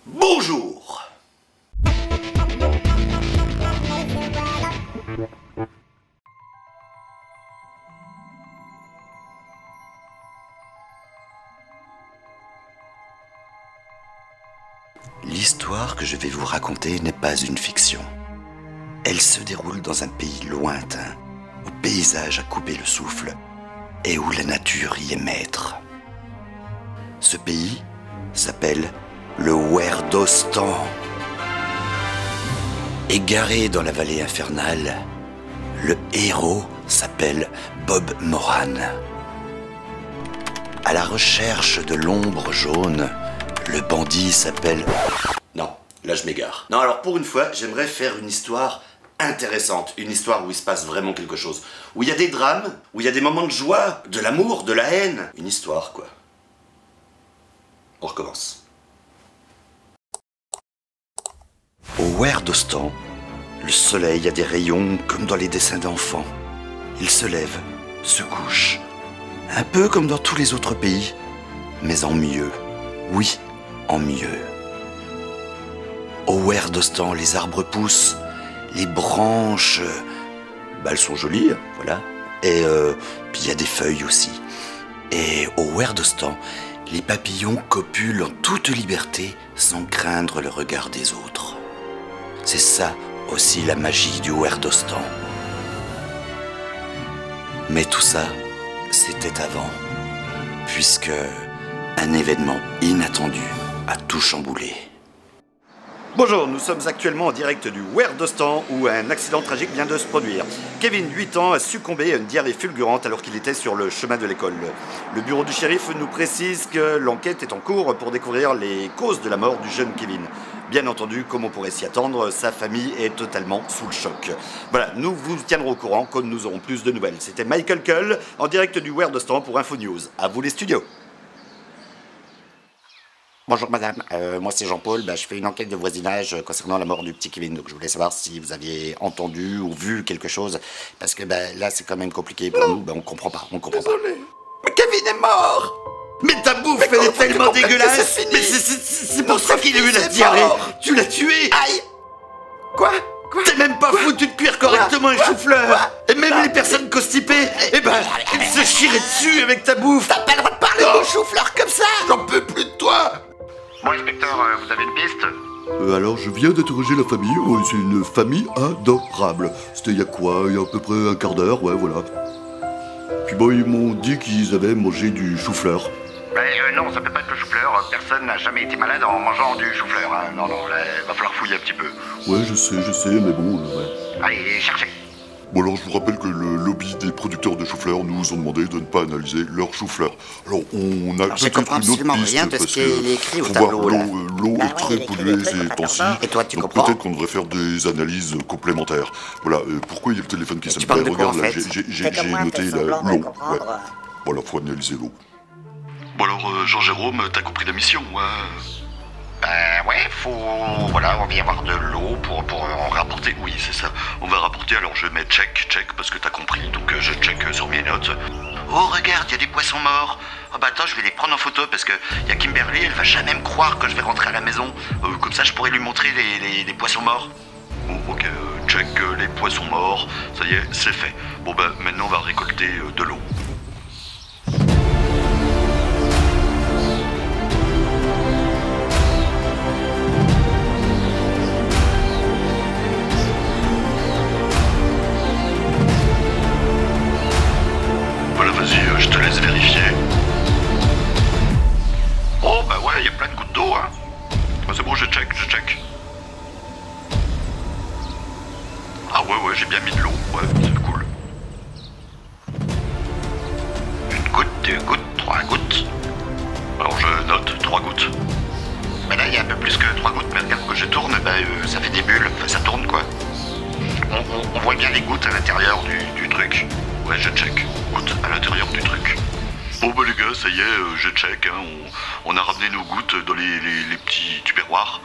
Bonjour. L'histoire que je vais vous raconter n'est pas une fiction. Elle se déroule dans un pays lointain, où le paysage a coupé le souffle et où la nature y est maître. Ce pays s'appelle le Werdostan. Égaré dans la vallée infernale, le héros s'appelle Bob Moran. À la recherche de l'ombre jaune, le bandit s'appelle... Non, là je m'égare. Non, alors pour une fois, j'aimerais faire une histoire intéressante. Une histoire où il se passe vraiment quelque chose. Où il y a des drames, où il y a des moments de joie, de l'amour, de la haine. Une histoire, quoi. On recommence. Au Werdostan, le soleil a des rayons comme dans les dessins d'enfants. Il se lève, se couche, un peu comme dans tous les autres pays, mais en mieux. Oui, en mieux. Au Werdostan, les arbres poussent, les branches, elles sont jolies, voilà. Et puis il y a des feuilles aussi. Et au Werdostan, les papillons copulent en toute liberté sans craindre le regard des autres. C'est ça aussi la magie du Werdostan. Mais tout ça, c'était avant, puisque un événement inattendu a tout chamboulé. Bonjour, nous sommes actuellement en direct du Werdostan où un accident tragique vient de se produire. Kevin, 8 ans, a succombé à une diarrhée fulgurante alors qu'il était sur le chemin de l'école. Le bureau du shérif nous précise que l'enquête est en cours pour découvrir les causes de la mort du jeune Kevin. Bien entendu, comme on pourrait s'y attendre, sa famille est totalement sous le choc. Voilà, nous vous tiendrons au courant quand nous aurons plus de nouvelles. C'était Michael Cull en direct du Werdostan pour Info News. À vous les studios. Bonjour madame, moi c'est Jean-Paul, je fais une enquête de voisinage concernant la mort du petit Kevin, donc je voulais savoir si vous aviez entendu ou vu quelque chose, parce que là c'est quand même compliqué pour nous, on comprend pas, Désolé. Mais Kevin est mort. Mais ta bouffe elle est tellement dégueulasse. Mais c'est pour ça qu'il a eu la diarrhée. Tu l'as tué. Aïe. Quoi? T'es même pas foutu de cuire correctement un chou-fleur. Et même les personnes constipées, ils se chiraient dessus avec ta bouffe. T'as pas le droit de parler de chou-fleur comme ça. J'en peux plus de toi. Bon, inspecteur, vous avez une piste? Alors, je viens d'interroger la famille. C'est une famille adorable. C'était il y a quoi? Il y a à peu près un quart d'heure, ouais, voilà. Puis ils m'ont dit qu'ils avaient mangé du chou-fleur. Non, ça peut pas être le chou-fleur. Personne n'a jamais été malade en mangeant du chou-fleur. Hein. Non, là, va falloir fouiller un petit peu. Ouais, je sais, mais bon, ouais. Allez, cherchez. Bon, alors, je vous rappelle que le lobby des producteurs de chou-fleur nous ont demandé de ne pas analyser leur chou-fleur. Alors, on a Je comprends absolument rien de ce qui est écrit au tableau, là. L'eau Bah est très ouais, polluée mais ces temps-ci. Et toi, tu donc comprends? peut-être qu'on devrait faire des analyses complémentaires. Voilà, pourquoi il y a le téléphone qui Tu sonne? parles de quoi, Regarde, en là, fait? j'ai noté l'eau. Ouais. Voilà, faut analyser l'eau. Bon alors, Jean-Jérôme, t'as compris la mission, Ouais, voilà, on va y avoir de l'eau pour en rapporter. Oui, c'est ça. On va rapporter, alors je mets check, parce que t'as compris. Donc je check sur mes notes. Oh, regarde, il y a des poissons morts. Oh, attends, je vais les prendre en photo parce que y a Kimberly, elle va jamais me croire que je vais rentrer à la maison. Comme ça, je pourrais lui montrer les poissons morts. Bon, ok, check les poissons morts. Ça y est, c'est fait. Bon, maintenant on va récolter de l'eau. Vas-y, je te laisse vérifier. Oh, ouais, il y a plein de gouttes d'eau, hein. C'est bon, je check. Ah ouais, j'ai bien mis de l'eau. Ouais, c'est cool. Une goutte, 2 gouttes, 3 gouttes. Alors je note 3 gouttes. Mais là, il y a un peu plus que 3 gouttes, mais regarde, quand je tourne, ça fait des bulles. Enfin, ça tourne, quoi. On voit bien les gouttes à l'intérieur du truc. Ouais, je check. Gouttes à l'intérieur du truc. Bon les gars, ça y est, je check. On a ramené nos gouttes dans les petits tupperwares.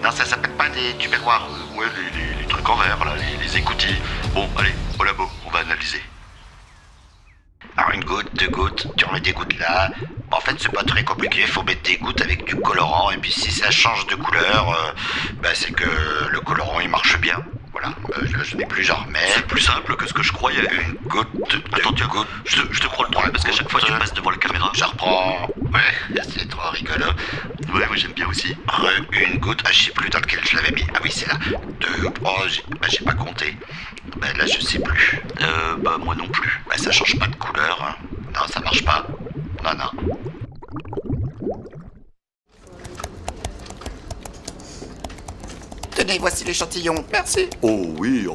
Non, ça s'appelle pas des tupperwares. Ouais, les trucs en verre, là, les écoutilles. Bon, allez, au labo, on va analyser. Alors une goutte, 2 gouttes, tu remets des gouttes là. En fait c'est pas très compliqué, faut mettre des gouttes avec du colorant et puis si ça change de couleur, c'est que le colorant il marche bien. Voilà, je n'ai plus, j'en remets. C'est plus simple que ce que je croyais. Une goutte, Attends, deux gouttes. je te crois le problème parce qu'à chaque fois tu passes devant la caméra. Je reprends. Ouais, c'est trop rigolo. Ouais, moi j'aime bien aussi. Une goutte, je sais plus dans lequel je l'avais mis. Ah oui, c'est là. 2, j'ai pas compté. Là, je sais plus. Moi non plus. Ça change pas de couleur. Hein. Non, ça marche pas. Non. Tenez, voici l'échantillon. Merci. Oh oui,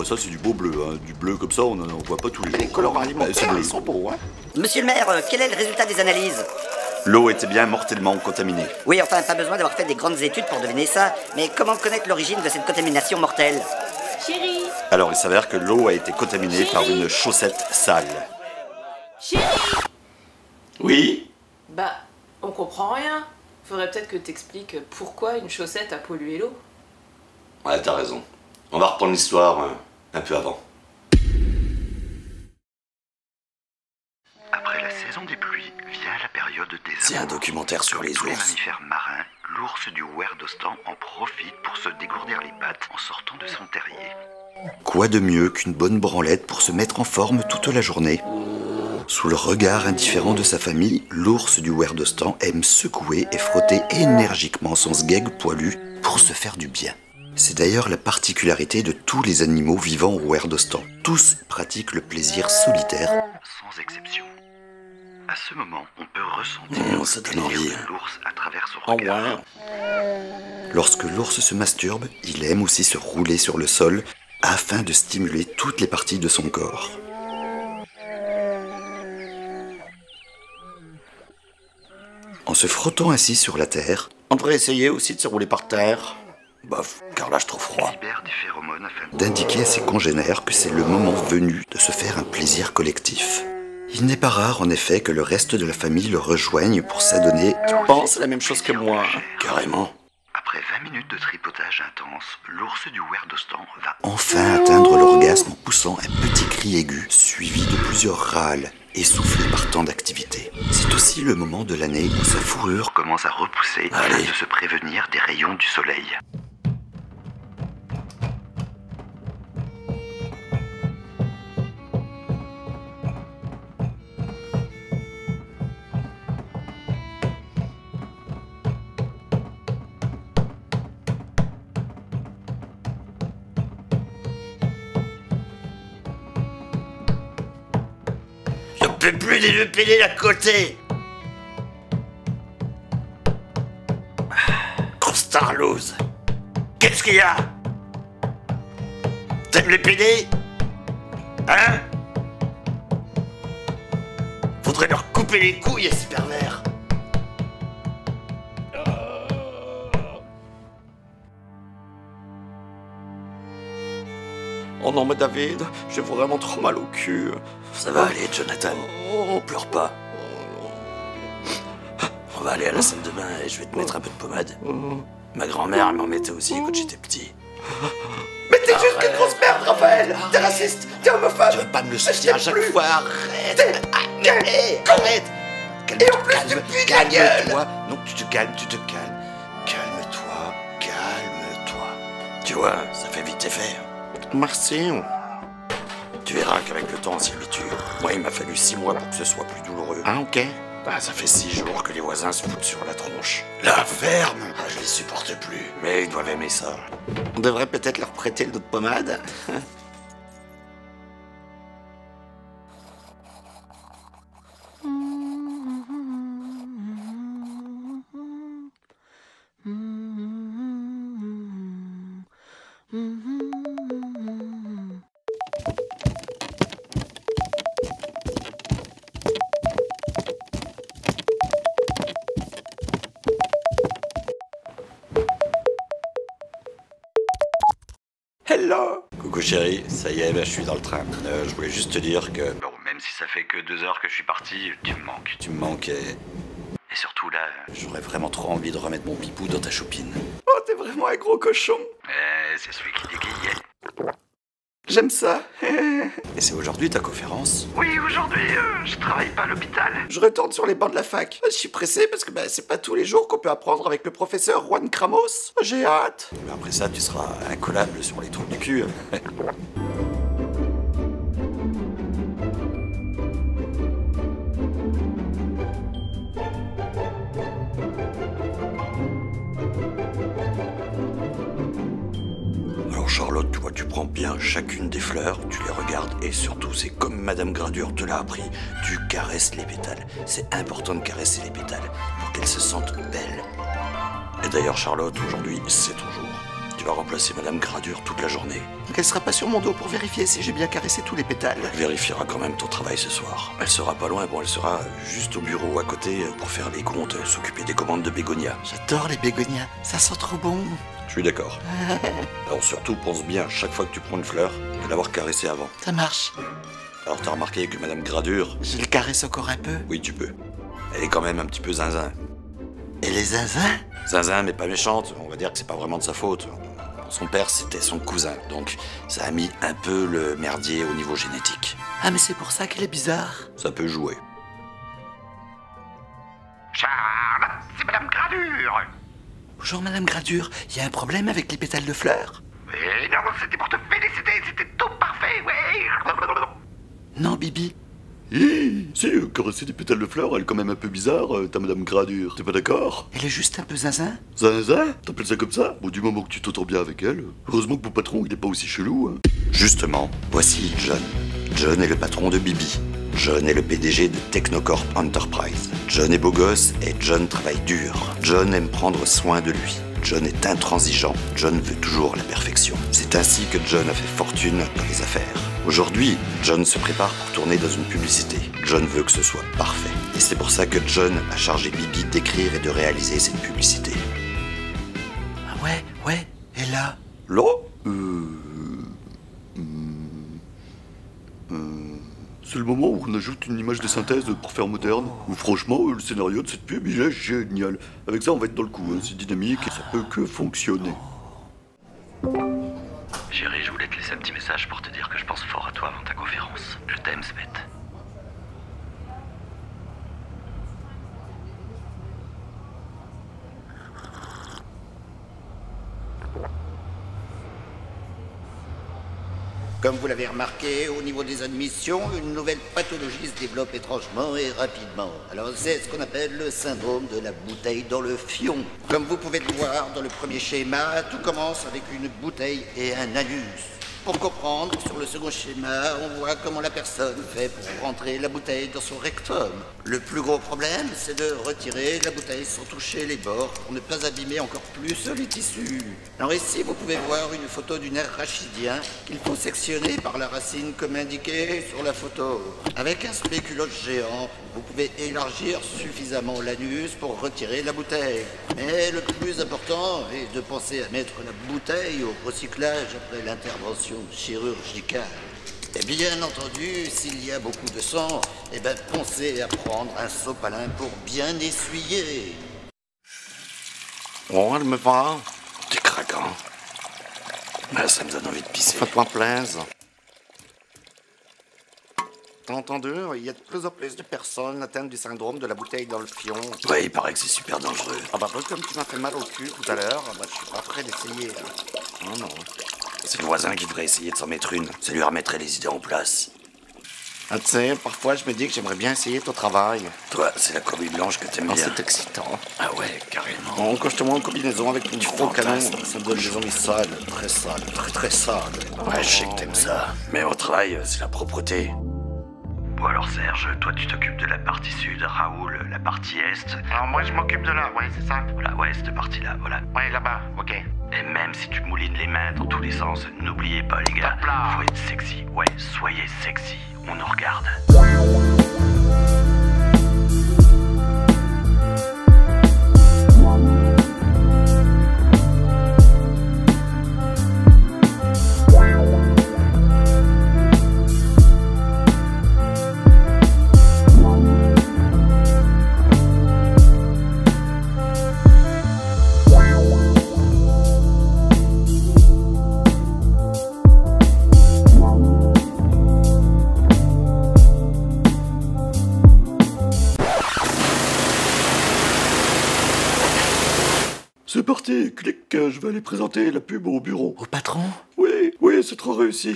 ça c'est du beau bleu, hein. Du bleu comme ça, on n'en voit pas tous les jours. Les colorants alimentaires, c'est bleu. ils sont beaux, hein. Monsieur le maire, quel est le résultat des analyses? L'eau était bien mortellement contaminée. Oui, enfin, pas besoin d'avoir fait des grandes études pour deviner ça, mais comment connaître l'origine de cette contamination mortelle? Chérie, Alors il s'avère que l'eau a été contaminée par une chaussette sale. chérie. Oui? Bah, on comprend rien. Faudrait peut-être que t'expliques pourquoi une chaussette a pollué l'eau. Ouais, t'as raison. On va reprendre l'histoire un peu avant. Après la saison des pluies, vient la période des C'est un amours. documentaire sur les Tous les ours. mammifères marins, l'ours du Ouerdostan en profite pour se dégourdir les pattes en sortant de son terrier. Quoi de mieux qu'une bonne branlette pour se mettre en forme toute la journée? Sous le regard indifférent de sa famille, l'ours du Ouerdostan aime secouer et frotter énergiquement son sgeg poilu pour se faire du bien. C'est d'ailleurs la particularité de tous les animaux vivant au Ouerdostan. Tous pratiquent le plaisir solitaire. Sans exception. À ce moment, on peut ressentir Ça le donne plaisir envie, de hein. l'ours à travers son regard. Lorsque l'ours se masturbe, il aime aussi se rouler sur le sol afin de stimuler toutes les parties de son corps. En se frottant ainsi sur la terre, On pourrait essayer aussi de se rouler par terre. bof, car là je trouve froid, Libère des phéromones afin d'indiquer à ses congénères que c'est le moment venu de se faire un plaisir collectif. Il n'est pas rare en effet que le reste de la famille le rejoigne pour s'adonner Pense la même chose que moi. carrément. Après 20 minutes de tripotage intense, l'ours du Ouerdostan va Enfin atteindre l'orgasme en poussant un petit cri aigu, suivi de plusieurs râles, essoufflés par tant d'activité. C'est aussi le moment de l'année où sa fourrure commence à repousser afin Allez. de se prévenir des rayons du soleil. Je peux plus les pédales à côté. Constarlose. Qu'est-ce qu'il y a? T'aimes les PD? Hein? Faudrait leur couper les couilles à ces pervers. Oh non mais David, j'ai vraiment trop mal au cul. Ça va aller, Jonathan. Pleure pas. On va aller à la salle de bain et je vais te mettre un peu de pommade. Ma grand-mère, elle m'en mettait aussi quand j'étais petit. Mais t'es juste qu'une grosse merde, Raphaël. T'es raciste, t'es homophobe. Tu veux pas me le Je sortir à t'aime chaque plus. fois? Arrête! Arrête! Et en plus, tu me pues la gueule. Calme-toi. Non, tu te calmes. Calme-toi. Tu vois, ça fait vite effet. Merci. Tu verras qu'avec le temps, on s'y habitue. Moi, il m'a fallu 6 mois pour que ce soit plus douloureux. Ah ok. Bah, ça fait 6 jours que les voisins se foutent sur la tronche. La ferme! Je les supporte plus. Mais ils doivent aimer ça. On devrait peut-être leur prêter notre pommade. Hello. Coucou chérie, ça y est, je suis dans le train. Je voulais juste te dire que Bon, même si ça fait que 2 heures que je suis parti, tu me manques. tu me manquais. Et surtout là, J'aurais vraiment trop envie de remettre mon pipou dans ta choupine. Oh, t'es vraiment un gros cochon. c'est celui qui déguille. J'aime ça. Et c'est aujourd'hui ta conférence? Oui, aujourd'hui, je travaille pas à l'hôpital. Je retourne sur les bancs de la fac. Je suis pressé parce que c'est pas tous les jours qu'on peut apprendre avec le professeur Juan Cramos. J'ai hâte. Mais après ça, tu seras incollable sur les trous du cul. Alors Charlotte, tu vois, tu prends bien chacune des fleurs, tu les regardes et surtout, c'est comme Madame Gradure te l'a appris, tu caresses les pétales. C'est important de caresser les pétales pour qu'elles se sentent belles. Et d'ailleurs Charlotte, aujourd'hui, c'est ton jour. Tu vas remplacer Madame Gradure toute la journée. Donc elle sera pas sur mon dos pour vérifier si j'ai bien caressé tous les pétales. Elle vérifiera quand même ton travail ce soir. Elle sera pas loin, bon, elle sera juste au bureau à côté pour faire les comptes, s'occuper des commandes de bégonias. J'adore les bégonias, ça sent trop bon. Je suis d'accord. Alors surtout, pense bien, chaque fois que tu prends une fleur, de l'avoir caressée avant. Ça marche. Alors t'as remarqué que Madame Gradure... Je le caresse encore un peu. Oui, tu peux. Elle est quand même un petit peu zinzin. Et les zinzins? Zinzin, mais pas méchante, on va dire que c'est pas vraiment de sa faute. Son père, c'était son cousin, donc ça a mis un peu le merdier au niveau génétique. Ah, mais c'est pour ça qu'elle est bizarre. Ça peut jouer. Charlotte, c'est Madame Gradure. Bonjour Madame Gradure, il y a un problème avec les pétales de fleurs? Oui, non, c'était pour te féliciter, c'était tout parfait, oui. Non, Bibi. Si, caresser des pétales de fleurs, elle est quand même un peu bizarre, ta Madame Gradure. T'es pas d'accord? Elle est juste un peu zinzin. Zinzin? T'appelles ça comme ça? Bon, du moment que tu t'entends bien avec elle. Heureusement que mon patron, il est pas aussi chelou, hein. Justement, voici John. John est le patron de Bibi. John est le PDG de Technocorp Enterprise. John est beau gosse et John travaille dur. John aime prendre soin de lui. John est intransigeant. John veut toujours la perfection. C'est ainsi que John a fait fortune dans les affaires. Aujourd'hui, John se prépare pour tourner dans une publicité. John veut que ce soit parfait. Et c'est pour ça que John a chargé Bibi d'écrire et de réaliser cette publicité. Ah ouais, et là? L'eau? C'est le moment où on ajoute une image de synthèse pour faire moderne. Ou franchement, le scénario de cette pub, il est génial. Avec ça, on va être dans le coup, hein. C'est dynamique et ça peut que fonctionner. Chérie, je voulais te laisser un petit message pour te dire que je pense fort à toi avant ta conférence. Je t'aime, Svet. Comme vous l'avez remarqué, au niveau des admissions, une nouvelle pathologie se développe étrangement et rapidement. Alors c'est ce qu'on appelle le syndrome de la bouteille dans le fion. Comme vous pouvez le voir dans le premier schéma, tout commence avec une bouteille et un anus. Pour comprendre, sur le second schéma, on voit comment la personne fait pour rentrer la bouteille dans son rectum. Le plus gros problème, c'est de retirer la bouteille sans toucher les bords pour ne pas abîmer encore plus les tissus. Alors ici, vous pouvez voir une photo du nerf rachidien qu'il faut sectionner par la racine comme indiqué sur la photo. Avec un spéculoos géant, vous pouvez élargir suffisamment l'anus pour retirer la bouteille. Mais le plus important est de penser à mettre la bouteille au recyclage après l'intervention chirurgicale. Et bien entendu, s'il y a beaucoup de sang, pensez à prendre un sopalin pour bien essuyer. Oh, elle me va. T'es craquant. Ah, ça me donne envie de pisser. Fais-toi plaisir. T'as entendu? Il y a de plus en plus de personnes atteintes du syndrome de la bouteille dans le fion. Ouais, il paraît que c'est super dangereux. Ah bah comme tu m'as fait mal au cul tout à l'heure, je suis pas prêt d'essayer. Non. C'est le voisin qui devrait essayer de s'en mettre une. Ça lui remettrait les idées en place. Ah, tu sais, parfois je me dis que j'aimerais bien essayer ton travail. Toi, c'est la combi blanche que t'aimes bien. C'est excitant. Ah ouais, carrément. Bon, quand je te vois en combinaison avec ton gros canon, fantasmes. ça me donne des envies sales, très sales. Ouais, je sais que t'aimes ça. Mais au travail, c'est la propreté. Bon alors Serge, toi tu t'occupes de la partie sud, Raoul, la partie est. Alors moi je m'occupe de là, ouais, c'est ça. Voilà, ouais, cette partie-là, voilà. Ouais, là-bas, ok. Et même si tu moulines les mains dans tous les sens, n'oubliez pas les gars, Hop là. faut être sexy. Ouais, soyez sexy, on nous regarde. C'est parti, clique, je vais aller présenter la pub au bureau. Au patron? Oui, c'est trop réussi.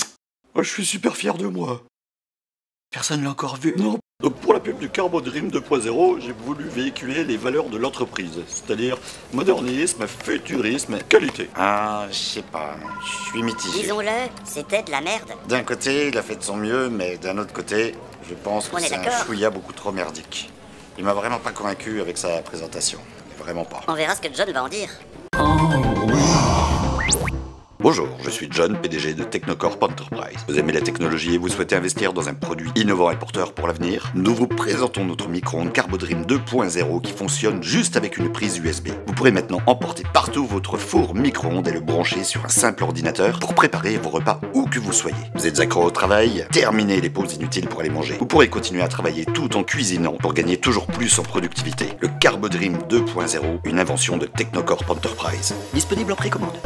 Je suis super fier de moi. Personne l'a encore vu. Non. Donc pour la pub du Carbodream 2.0, j'ai voulu véhiculer les valeurs de l'entreprise, c'est-à-dire modernisme, futurisme, qualité. Ah, je sais pas, je suis mitigé. Disons-le, c'était de la merde. D'un côté, il a fait de son mieux, mais d'un autre côté, je pense que On est c'est un d'accord. chouïa beaucoup trop merdique. Il m'a vraiment pas convaincu avec sa présentation. Vraiment pas. On verra ce que John va en dire. Bonjour, je suis John, PDG de Technocorp Enterprise. Vous aimez la technologie et vous souhaitez investir dans un produit innovant et porteur pour l'avenir? Nous vous présentons notre micro-ondes Carbodream 2.0 qui fonctionne juste avec une prise USB. Vous pourrez maintenant emporter partout votre four micro-ondes et le brancher sur un simple ordinateur pour préparer vos repas où que vous soyez. Vous êtes accro au travail? Terminez les pauses inutiles pour aller manger. Vous pourrez continuer à travailler tout en cuisinant pour gagner toujours plus en productivité. Le Carbodream 2.0, une invention de Technocorp Enterprise. Disponible en précommande.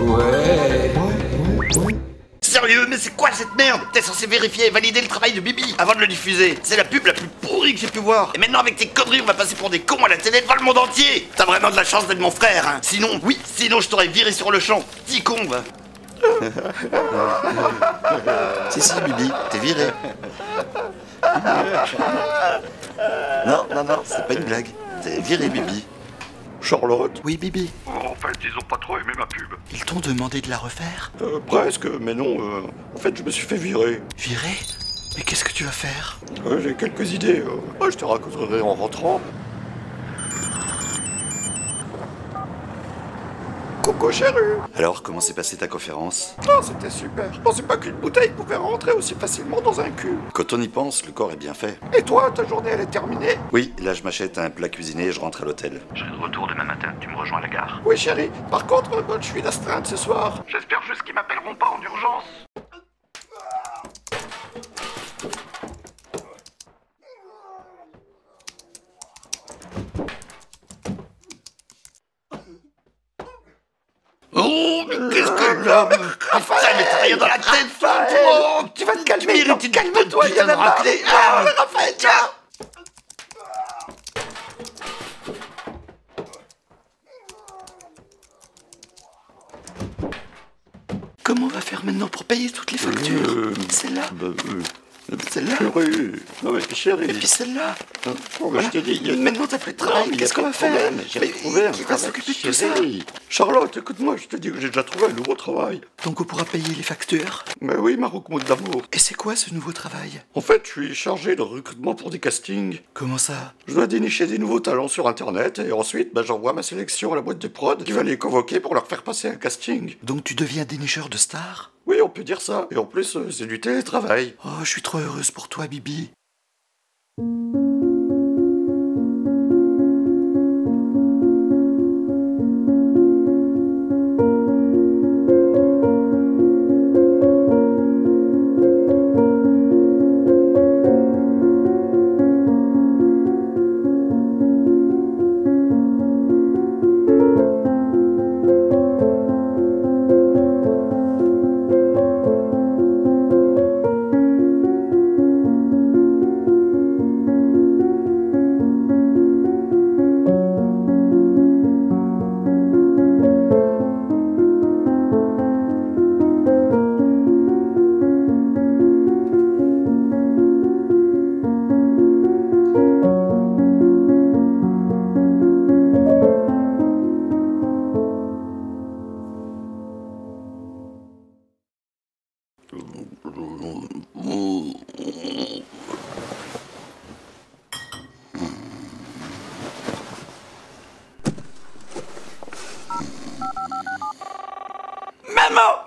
Sérieux, mais c'est quoi cette merde? T'es censé vérifier et valider le travail de Bibi avant de le diffuser. C'est la pub la plus pourrie que j'ai pu voir. Et maintenant avec tes conneries, on va passer pour des cons à la télé devant le monde entier. T'as vraiment de la chance d'être mon frère, hein. Sinon je t'aurais viré sur le champ. Petit con, va. Si, Bibi, t'es viré. Non, c'est pas une blague. T'es viré, Bibi. Charlotte? Oui, Bibi. En fait, ils ont pas trop aimé ma pub. Ils t'ont demandé de la refaire? Presque, mais non, en fait je me suis fait virer. Viré? Mais qu'est-ce que tu vas faire? J'ai quelques idées, je te raconterai en rentrant. Coucou chérie. Alors, comment s'est passée ta conférence? Oh, c'était super. Je pensais pas qu'une bouteille pouvait rentrer aussi facilement dans un cul. Quand on y pense, le corps est bien fait. Et toi, ta journée elle est terminée? Oui, là je m'achète un plat cuisiné et je rentre à l'hôtel. Je serai de retour demain matin, tu me rejoins à la gare. Oui chérie. Par contre, je suis d'astreinte ce soir. J'espère juste qu'ils m'appelleront pas en urgence. Oh, mais qu'est-ce que... Raphaël, mais t'as rien dans la tête, Oh, tu vas te calmer. Non, calme-toi, il y en a marre. Raphaël, tiens. Comment on va faire maintenant pour payer toutes les factures? Celle-là? Celle-là? Non mais chérie. Et puis celle-là? Oh, mais je te dis, Maintenant t'as plus de travail, qu'est-ce qu'on va faire? J'ai trouvé un Qui va travail, s'occuper de tout ça? chérie. Charlotte, écoute-moi, je te dis que j'ai déjà trouvé un nouveau travail. Donc on pourra payer les factures? Mais oui, ma roquemoute d'amour. Et c'est quoi ce nouveau travail? En fait, je suis chargé de recrutement pour des castings. Comment ça? Je dois dénicher des nouveaux talents sur Internet et ensuite, j'envoie ma sélection à la boîte de prod qui va les convoquer pour leur faire passer un casting. Donc tu deviens dénicheur de stars? Oui, on peut dire ça. Et en plus, c'est du télétravail. Oh, je suis trop heureuse pour toi, Bibi.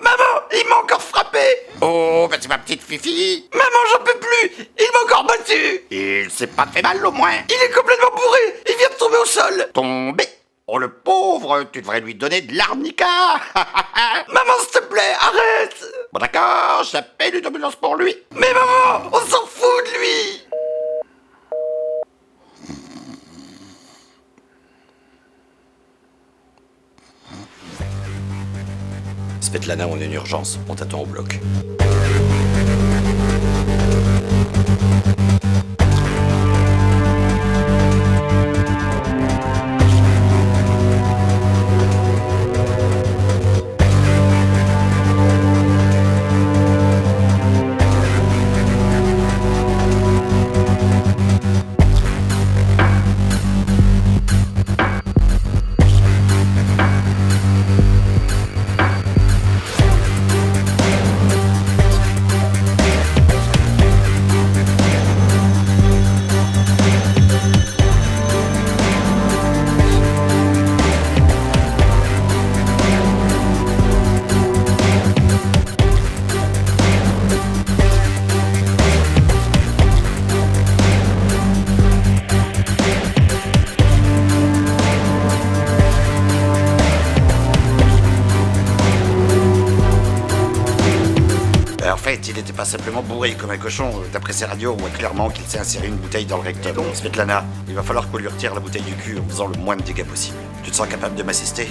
Maman, il m'a encore frappé. Oh, bah c'est ma petite Fifi. Maman, j'en peux plus. Il m'a encore battu. Il s'est pas fait mal au moins. Il est complètement bourré. Il vient de tomber au sol. Tombé. Oh le pauvre, tu devrais lui donner de l'arnica. Maman, s'il te plaît, arrête. Bon d'accord, j'appelle une ambulance pour lui. Mais maman, on s'en fout de lui. Svetlana, on est une urgence. On t'attend au bloc. En fait, il était pas simplement bourré comme un cochon. D'après ses radios, on voit clairement qu'il s'est inséré une bouteille dans le rectum. Donc, Svetlana, il va falloir qu'on lui retire la bouteille du cul en faisant le moins de dégâts possible. Tu te sens capable de m'assister?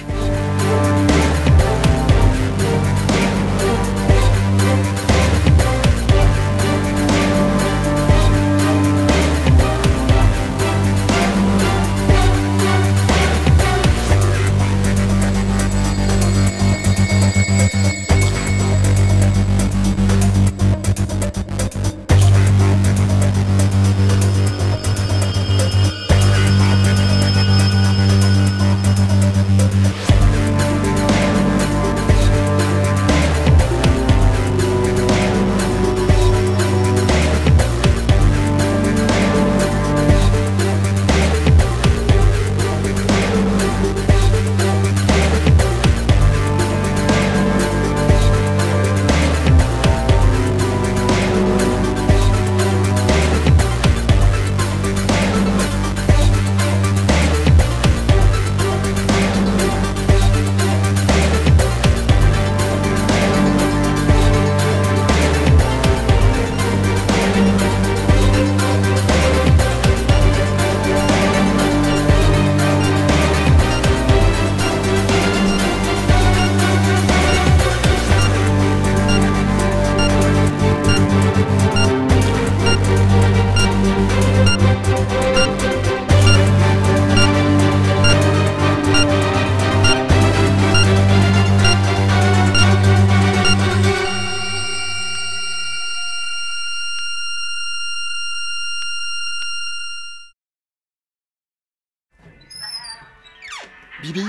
Bibi,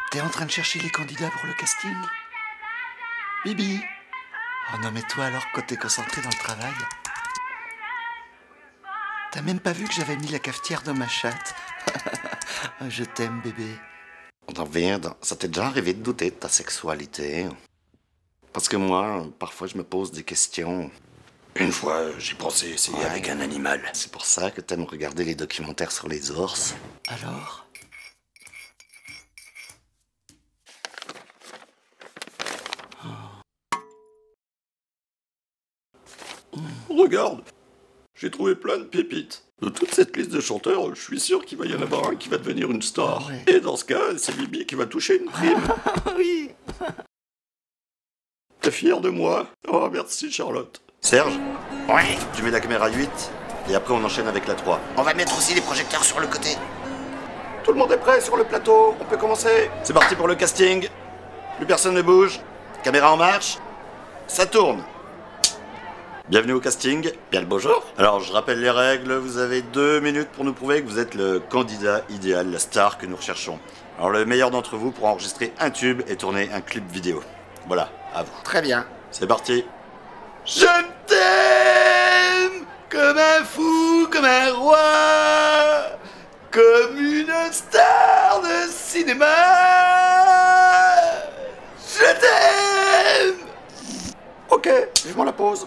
t'es en train de chercher les candidats pour le casting? Bibi? Oh non mais toi alors, quand t'es concentré dans le travail, t'as même pas vu que j'avais mis la cafetière dans ma chatte? Je t'aime bébé. On en vient, ça t'est déjà arrivé de douter de ta sexualité? Parce que moi, parfois je me pose des questions. Une fois, j'ai pensé essayer avec un animal. C'est pour ça que t'aimes regarder les documentaires sur les ours. Alors? Regarde, j'ai trouvé plein de pépites. De toute cette liste de chanteurs, je suis sûr qu'il va y en avoir un qui va devenir une star. Ah ouais. Et dans ce cas, c'est Bibi qui va toucher une prime. Oui. T'es fier de moi? Oh, merci Charlotte. Serge? Ouais? Tu mets la caméra 8, et après on enchaîne avec la 3. On va mettre aussi les projecteurs sur le côté. Tout le monde est prêt sur le plateau, on peut commencer. C'est parti pour le casting. Plus personne ne bouge. Caméra en marche. Ça tourne. Bienvenue au casting. Bien le bonjour. Alors, je rappelle les règles. Vous avez 2 minutes pour nous prouver que vous êtes le candidat idéal, la star que nous recherchons. Alors, le meilleur d'entre vous pourra enregistrer un tube et tourner un clip vidéo. Voilà, à vous. Très bien. C'est parti. Je t'aime comme un fou, comme un roi, comme une star de cinéma. Je t'aime. Ok, vivement la pause.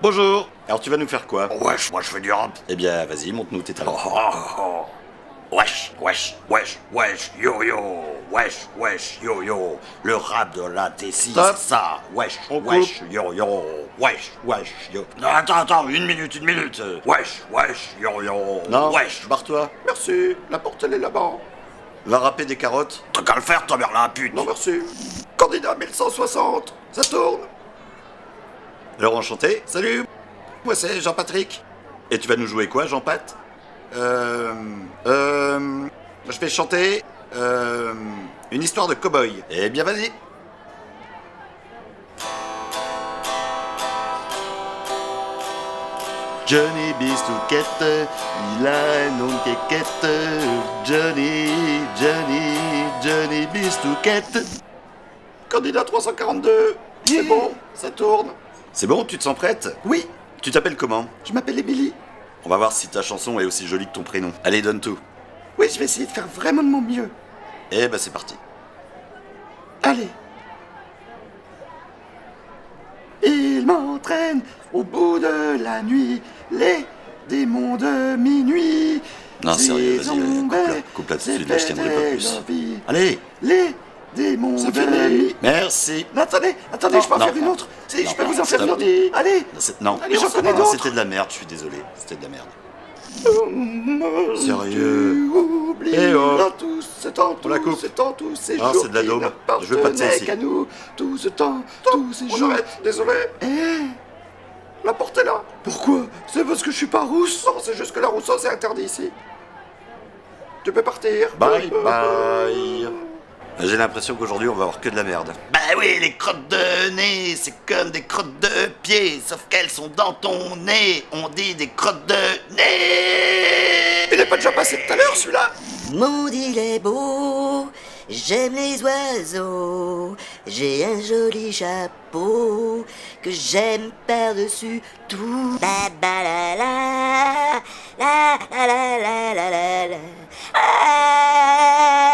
Bonjour. Alors tu vas nous faire quoi? Wesh, moi je fais du rap. Eh bien, vas-y, montre-nous tes talents. Wesh, wesh, wesh, wesh, yo yo, wesh, wesh, yo yo. Le rap de la T6, Stop. c'est ça. Wesh, On wesh, coupe. yo yo, wesh, wesh, yo. Non, attends, une minute. Wesh, wesh, yo yo, Non, wesh. barre-toi. Merci, la porte elle est là-bas. Va râper des carottes. T'as qu'à le faire, ta mère la pute. Non merci. Candidat 1160, ça tourne. Alors enchanté. Salut. Moi c'est Jean-Patrick. Et tu vas nous jouer quoi, Jean-Pat? Je vais chanter une histoire de cow-boy. Eh bien vas-y. Johnny Bistouquette, il a un nom de quéquette. Johnny Bistouquette. Candidat 342. C'est bon, ça tourne. C'est bon, tu te sens prête? Oui. Tu t'appelles comment? Je m'appelle Emily. On va voir si ta chanson est aussi jolie que ton prénom. Allez, donne tout. Oui, je vais essayer de faire vraiment de mon mieux. Eh ben, c'est parti. Allez. Il m'entraîne au bout de la nuit, les démons de minuit. Non, sérieux, vas-y, coupe-la tout de suite, là, je tiendrai pas plus. Allez. Les Démon C'est de fini. l'ami. Merci. Non, attendez, je peux en Non. faire une autre. Si, Non, je peux vous en faire une stop. autre. Allez. Non, Allez, j'en connais d'autres. c'était de la merde, je suis désolé. C'était de la merde. Sérieux. Eh oh. Tout ce temps, On la coupe. ce temps, tous ces Ah, jours c'est de la qui daube. Je veux pas de ça n'appartenaient ici. qu'à nous. Tout ce temps, tous ces jours. Désolé. La porte est là. Pourquoi? C'est parce que je suis pas rousse. Non, c'est juste que la rousseau c'est interdit ici. Tu peux partir. Bye bye. J'ai l'impression qu'aujourd'hui on va avoir que de la merde. Bah oui, les crottes de nez, c'est comme des crottes de pied, sauf qu'elles sont dans ton nez. On dit des crottes de nez. Il est pas déjà passé tout à l'heure celui-là? Monde il est beau, j'aime les oiseaux, j'ai un joli chapeau que j'aime par-dessus tout. La ba la la, la la la la la la la. Ah.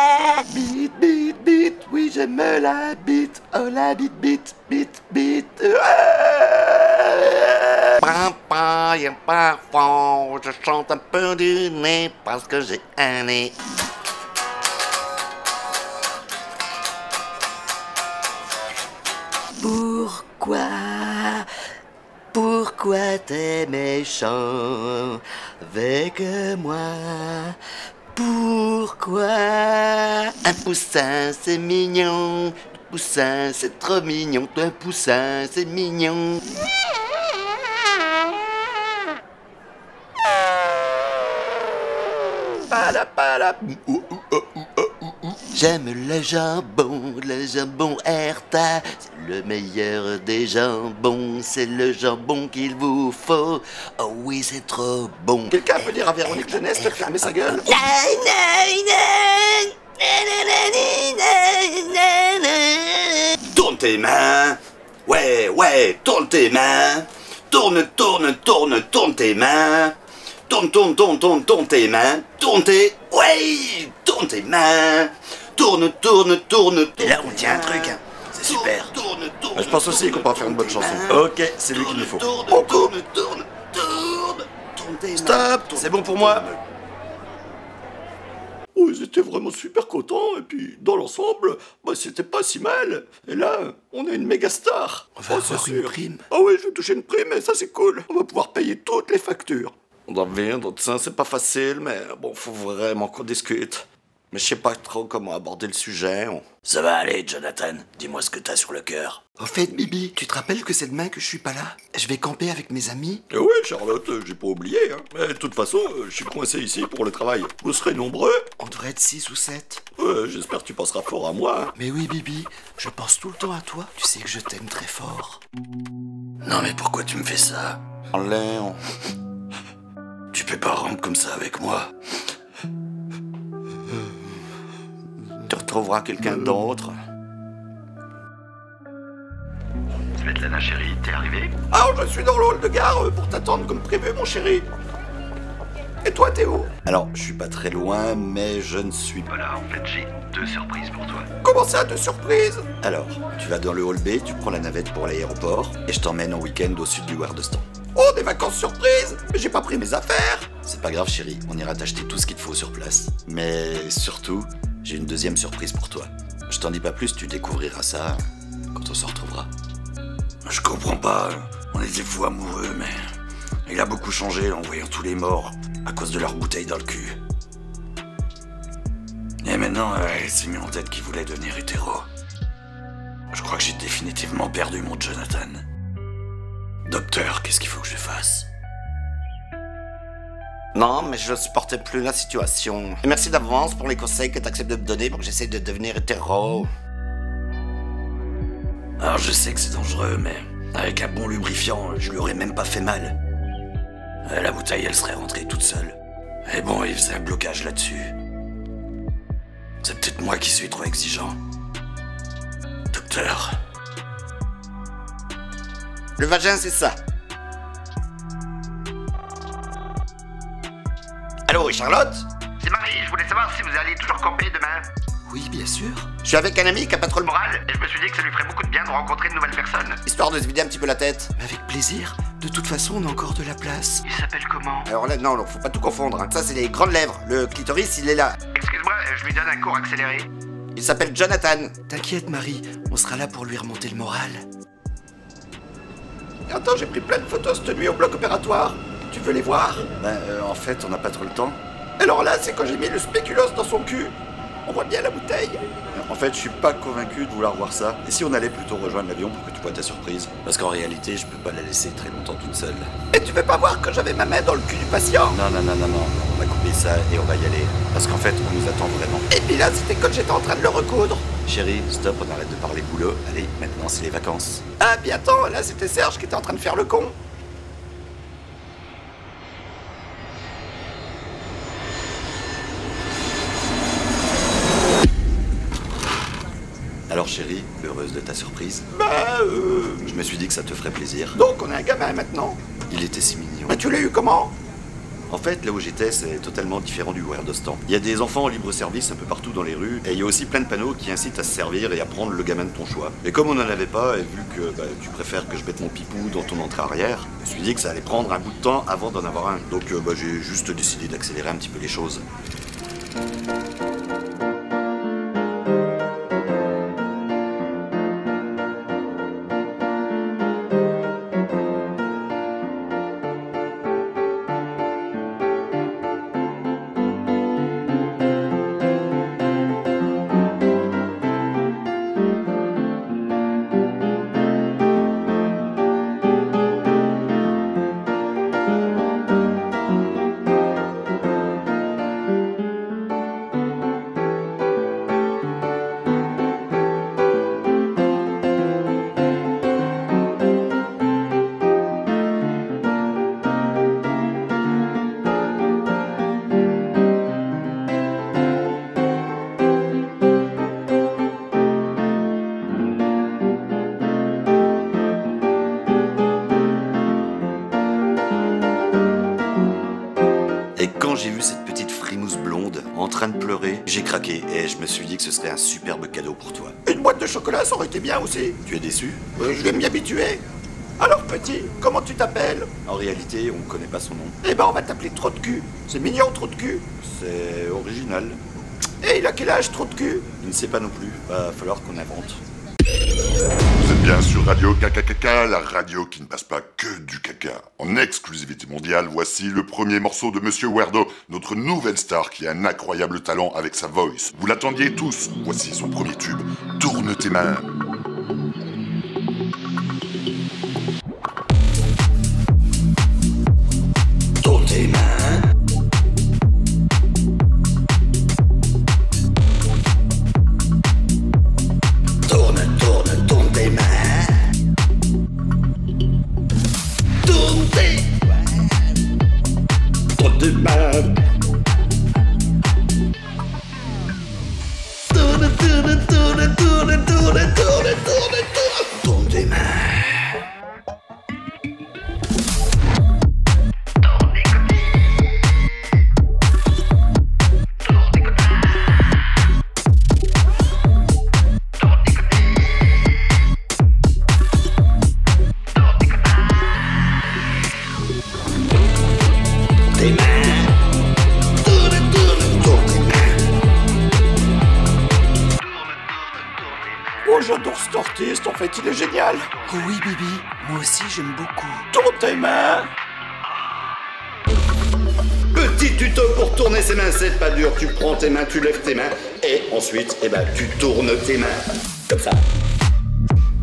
Bite, bite, bite, oui j'aime la bite. Oh la bite, bite, bite, bite. Papa, y'a pas fort, je chante un peu du nez parce que j'ai un nez. Pourquoi t'es méchant avec moi? Pourquoi? Un poussin c'est mignon, un poussin c'est trop mignon, un poussin c'est mignon. Pala, pala. J'aime le jambon Herta, c'est le meilleur des jambons, c'est le jambon qu'il vous faut. Oh oui, c'est trop bon. Quelqu'un peut dire à Véronique Jeunesse de fermer sa gueule? Tourne tes mains. Ouais, tourne tes mains. Tourne tes mains. Tourne tes mains. Tourne tes mains. Tourne. Et là, on tient un truc, hein. C'est super. Je pense aussi qu'on peut faire une bonne chanson. Ok, c'est lui qu'il nous faut. Tourne tes mains. Stop, c'est bon pour moi. Oh, ils étaient vraiment super contents, et puis dans l'ensemble, bah, c'était pas si mal. Et là, on a une méga star. On va avoir une prime. Ah ouais, je vais toucher une prime, et ça c'est cool. On va pouvoir payer toutes les factures. On doit vendre ça, c'est pas facile, mais bon, faut vraiment qu'on discute. Mais je sais pas trop comment aborder le sujet. Ça va aller, Jonathan. Dis-moi ce que t'as sur le cœur. Au fait, Bibi, tu te rappelles que c'est demain que je suis pas là? Je vais camper avec mes amis. Et oui, Charlotte, j'ai pas oublié. Hein. Mais de toute façon, je suis coincé ici pour le travail. Vous serez nombreux. On devrait être 6 ou 7. Ouais, j'espère que tu penseras fort à moi. Hein. Mais oui, Bibi, je pense tout le temps à toi. Tu sais que je t'aime très fort. Non mais pourquoi tu me fais ça? Léon. Tu peux pas rompre comme ça avec moi. Tu retrouveras quelqu'un d'autre. Svetlana chérie, t'es arrivé? Ah, je suis dans le hall de gare pour t'attendre comme prévu, mon chéri. Et toi, t'es où? Alors, je suis pas très loin, mais je ne suis pas. Voilà, en fait, j'ai 2 surprises pour toi. Comment ça, de surprise? Alors, tu vas dans le hall B, tu prends la navette pour l'aéroport, et je t'emmène en week-end au sud du Wardestan. Oh, des vacances surprises! Mais j'ai pas pris mes affaires! C'est pas grave, chérie, on ira t'acheter tout ce qu'il te faut sur place. Mais surtout, j'ai une deuxième surprise pour toi. Je t'en dis pas plus, tu découvriras ça quand on se retrouvera. Je comprends pas, on était fous amoureux, mais il a beaucoup changé en voyant tous les morts à cause de leur bouteille dans le cul. Et maintenant, il s'est mis en tête qu'il voulait devenir hétéro. Je crois que j'ai définitivement perdu mon Jonathan. Docteur, qu'est-ce qu'il faut que je fasse? Non, mais je supportais plus la situation. Et merci d'avance pour les conseils que t'acceptes de me donner pour que j'essaie de devenir hétéro. Alors je sais que c'est dangereux, mais avec un bon lubrifiant, je lui aurais même pas fait mal. La bouteille, elle serait rentrée toute seule. Et bon, il faisait un blocage là-dessus. C'est peut-être moi qui suis trop exigeant. Docteur. Le vagin, c'est ça. Allô, Charlotte? C'est Marie, je voulais savoir si vous alliez toujours camper demain. Oui, bien sûr. Je suis avec un ami qui a pas trop le moral, Et je me suis dit que ça lui ferait beaucoup de bien de rencontrer de nouvelles personnes. histoire de se vider un petit peu la tête. Mais avec plaisir. De toute façon, on a encore de la place. Il s'appelle comment? Alors là, non, faut pas tout confondre. Hein. Ça, c'est les grandes lèvres. Le clitoris, il est là. Excuse-moi, je lui donne un cours accéléré. Il s'appelle Jonathan. T'inquiète, Marie, on sera là pour lui remonter le moral. Attends, j'ai pris plein de photos cette nuit au bloc opératoire. Tu veux les voir? En fait, on n'a pas trop le temps. Alors là, c'est quand j'ai mis le spéculoos dans son cul. On voit bien la bouteille. En fait, je suis pas convaincu de vouloir voir ça. Et si on allait plutôt rejoindre l'avion pour que tu vois ta surprise? Parce qu'en réalité, je peux pas la laisser très longtemps toute seule. Et tu veux pas voir que j'avais ma main dans le cul du patient? Non, on va couper ça et on va y aller. Parce qu'en fait, on nous attend vraiment. Et puis là, c'était quand j'étais en train de le recoudre. Chérie, stop, on arrête de parler boulot. Allez, maintenant, c'est les vacances. Ah, puis attends, là, c'était Serge qui était en train de faire le con. Alors chérie, heureuse de ta surprise? Je me suis dit que ça te ferait plaisir. Donc on a un gamin maintenant. Il était si mignon. Mais tu l'as eu comment? En fait, là où j'étais, c'est totalement différent du Where de Stan. Il y a des enfants en libre service un peu partout dans les rues, et il y a aussi plein de panneaux qui incitent à se servir et à prendre le gamin de ton choix. Et comme on n'en avait pas, et vu que tu préfères que je mette mon pipou dans ton entrée arrière, je me suis dit que ça allait prendre un bout de temps avant d'en avoir un. Donc j'ai juste décidé d'accélérer un petit peu les choses. Et quand j'ai vu cette petite frimousse blonde en train de pleurer, j'ai craqué et je me suis dit que ce serait un superbe cadeau pour toi. Une boîte de chocolat, ça aurait été bien aussi. Tu es déçu? Je vais m'y habituer. Alors petit, comment tu t'appelles? En réalité, on connaît pas son nom. Eh ben on va t'appeler Trou de cul. C'est mignon, Trou de cul. C'est original. Et il a quel âge, Trou de cul? Il ne sait pas non plus. Va falloir qu'on invente. Vous êtes bien sur Radio KKKK, la radio qui ne passe pas que du caca. En exclusivité mondiale, voici le premier morceau de Monsieur Werdo, notre nouvelle star qui a un incroyable talent avec sa voice. Vous l'attendiez tous, voici son premier tube. Tourne tes mains. Tourne tes mains. Oh, j'adore cet artiste, en fait, il est génial. Oh oui, Bibi, moi aussi j'aime beaucoup. Tourne tes mains. Petit tuto pour tourner ses mains, c'est pas dur. Tu prends tes mains, tu lèves tes mains, et ensuite, tu tournes tes mains. Comme ça.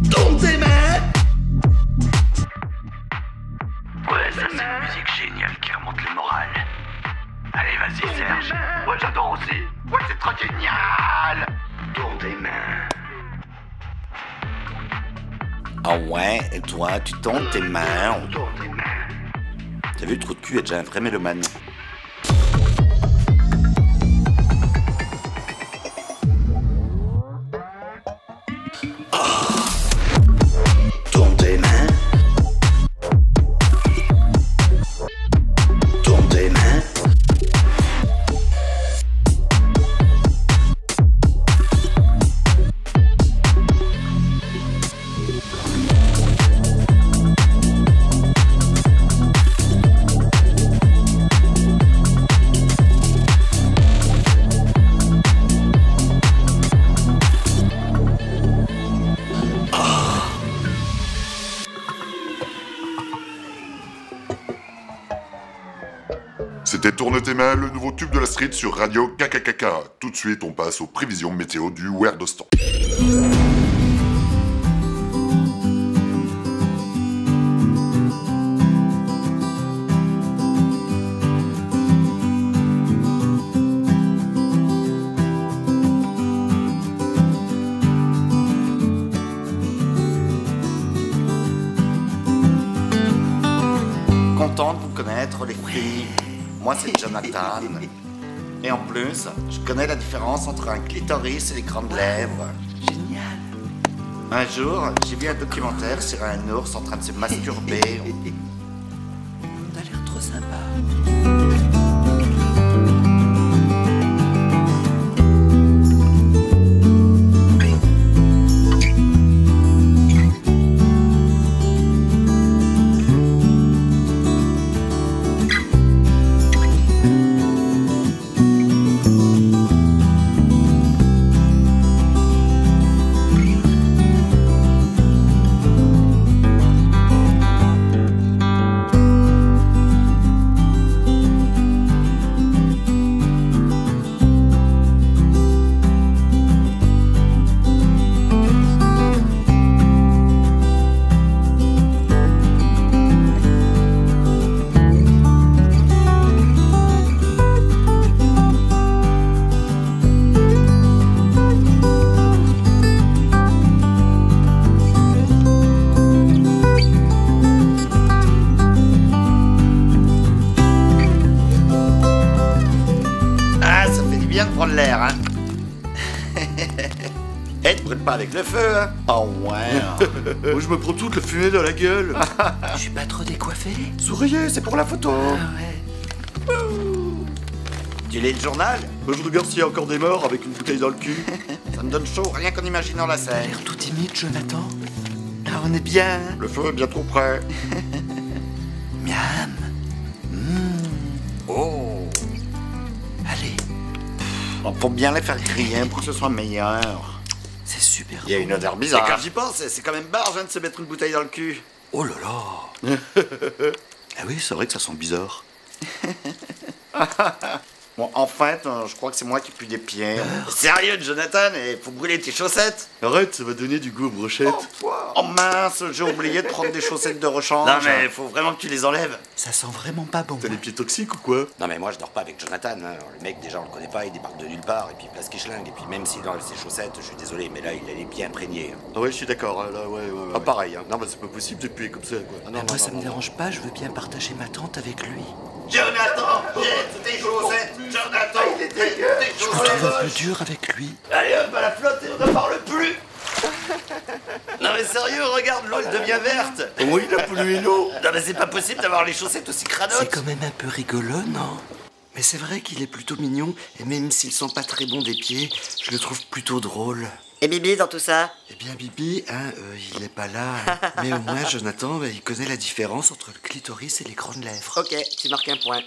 Tourne tes mains. Ouais, ça c'est une musique géniale qui remonte le moral. Allez, vas-y, Serge. Ouais, j'adore aussi. Ouais, c'est trop génial. Tourne tes mains. Ah ouais, et toi, tu tournes tes mains. Tourne tes mains. T'as vu, le Trou de cul est déjà un vrai mélomane. Tourne tes mains. Tourne tes mains. C'était Tourne tes mains, le nouveau tube de la street sur Radio KKKK. Tout de suite, on passe aux prévisions météo du Werdostan. Content de vous connaître, les filles. Moi, c'est Jonathan. Et en plus, je connais la différence entre un clitoris et les grandes lèvres. Génial. Un jour, j'ai vu un documentaire sur un ours en train de se masturber. T'as l'air trop sympa. Bien de prendre l'air, hein. Eh, tu brûles pas avec le feu, hein. Oh ouais. Moi, je me prends toute la fumée dans la gueule. Je suis pas trop décoiffé. Souriez, c'est pour la photo. Ah ouais. Tu lis le journal? Moi, je regarde s'il y a encore des morts avec une bouteille dans le cul. Ça me donne chaud, rien qu'en imaginant la T'as scène. l'air tout timide, Jonathan. Ah, on est bien. Le feu est bientôt prêt. Miam. Oh. Allez, Faut bien les faire crier pour que ce soit meilleur. c'est super. Il y a une odeur Et bizarre. quand j'y pense, c'est quand même barge de se mettre une bouteille dans le cul. Oh là là. Ah oui, c'est vrai que ça sent bizarre. Bon, en fait, je crois que c'est moi qui pue des pieds. Sérieux, Jonathan, il faut brûler tes chaussettes. Arrête, ça va donner du goût aux brochettes. Oh mince, j'ai oublié de prendre des chaussettes de rechange. Non mais faut vraiment que tu les enlèves. Ça sent vraiment pas bon. T'as les pieds toxiques ou quoi? Non mais moi je dors pas avec Jonathan, hein. Alors, le mec déjà on le connaît pas, il débarque de nulle part et puis place qui schlingue. Et puis même s'il enlève ses chaussettes, je suis désolé mais là il a les pieds imprégnés. Ah ouais, je suis d'accord, hein, là, ouais. Ah pareil, hein. Non, bah c'est pas possible de puer comme ça, quoi. Ah, Mais moi, ça me dérange pas, je veux bien partager ma tente avec lui. Jonathan, jette tes chaussettes. Jonathan, il est dégueu. Tes Je me trouve un peu chaussettes. dur avec lui. Allez hop, à la flotte et on ne parle plus. Non mais sérieux, regarde, l'eau elle devient verte. Comment il a pollué l'eau? Non mais c'est pas possible d'avoir les chaussettes aussi C'est cranottes. quand même un peu rigolo, non? Mais c'est vrai qu'il est plutôt mignon, et même s'ils sont pas très bons des pieds, je le trouve plutôt drôle. Et Bibi dans tout ça? Eh bien, Bibi, hein, il est pas là. Mais au moins, Jonathan, il connaît la différence entre le clitoris et les grandes lèvres. Ok, tu marques un point.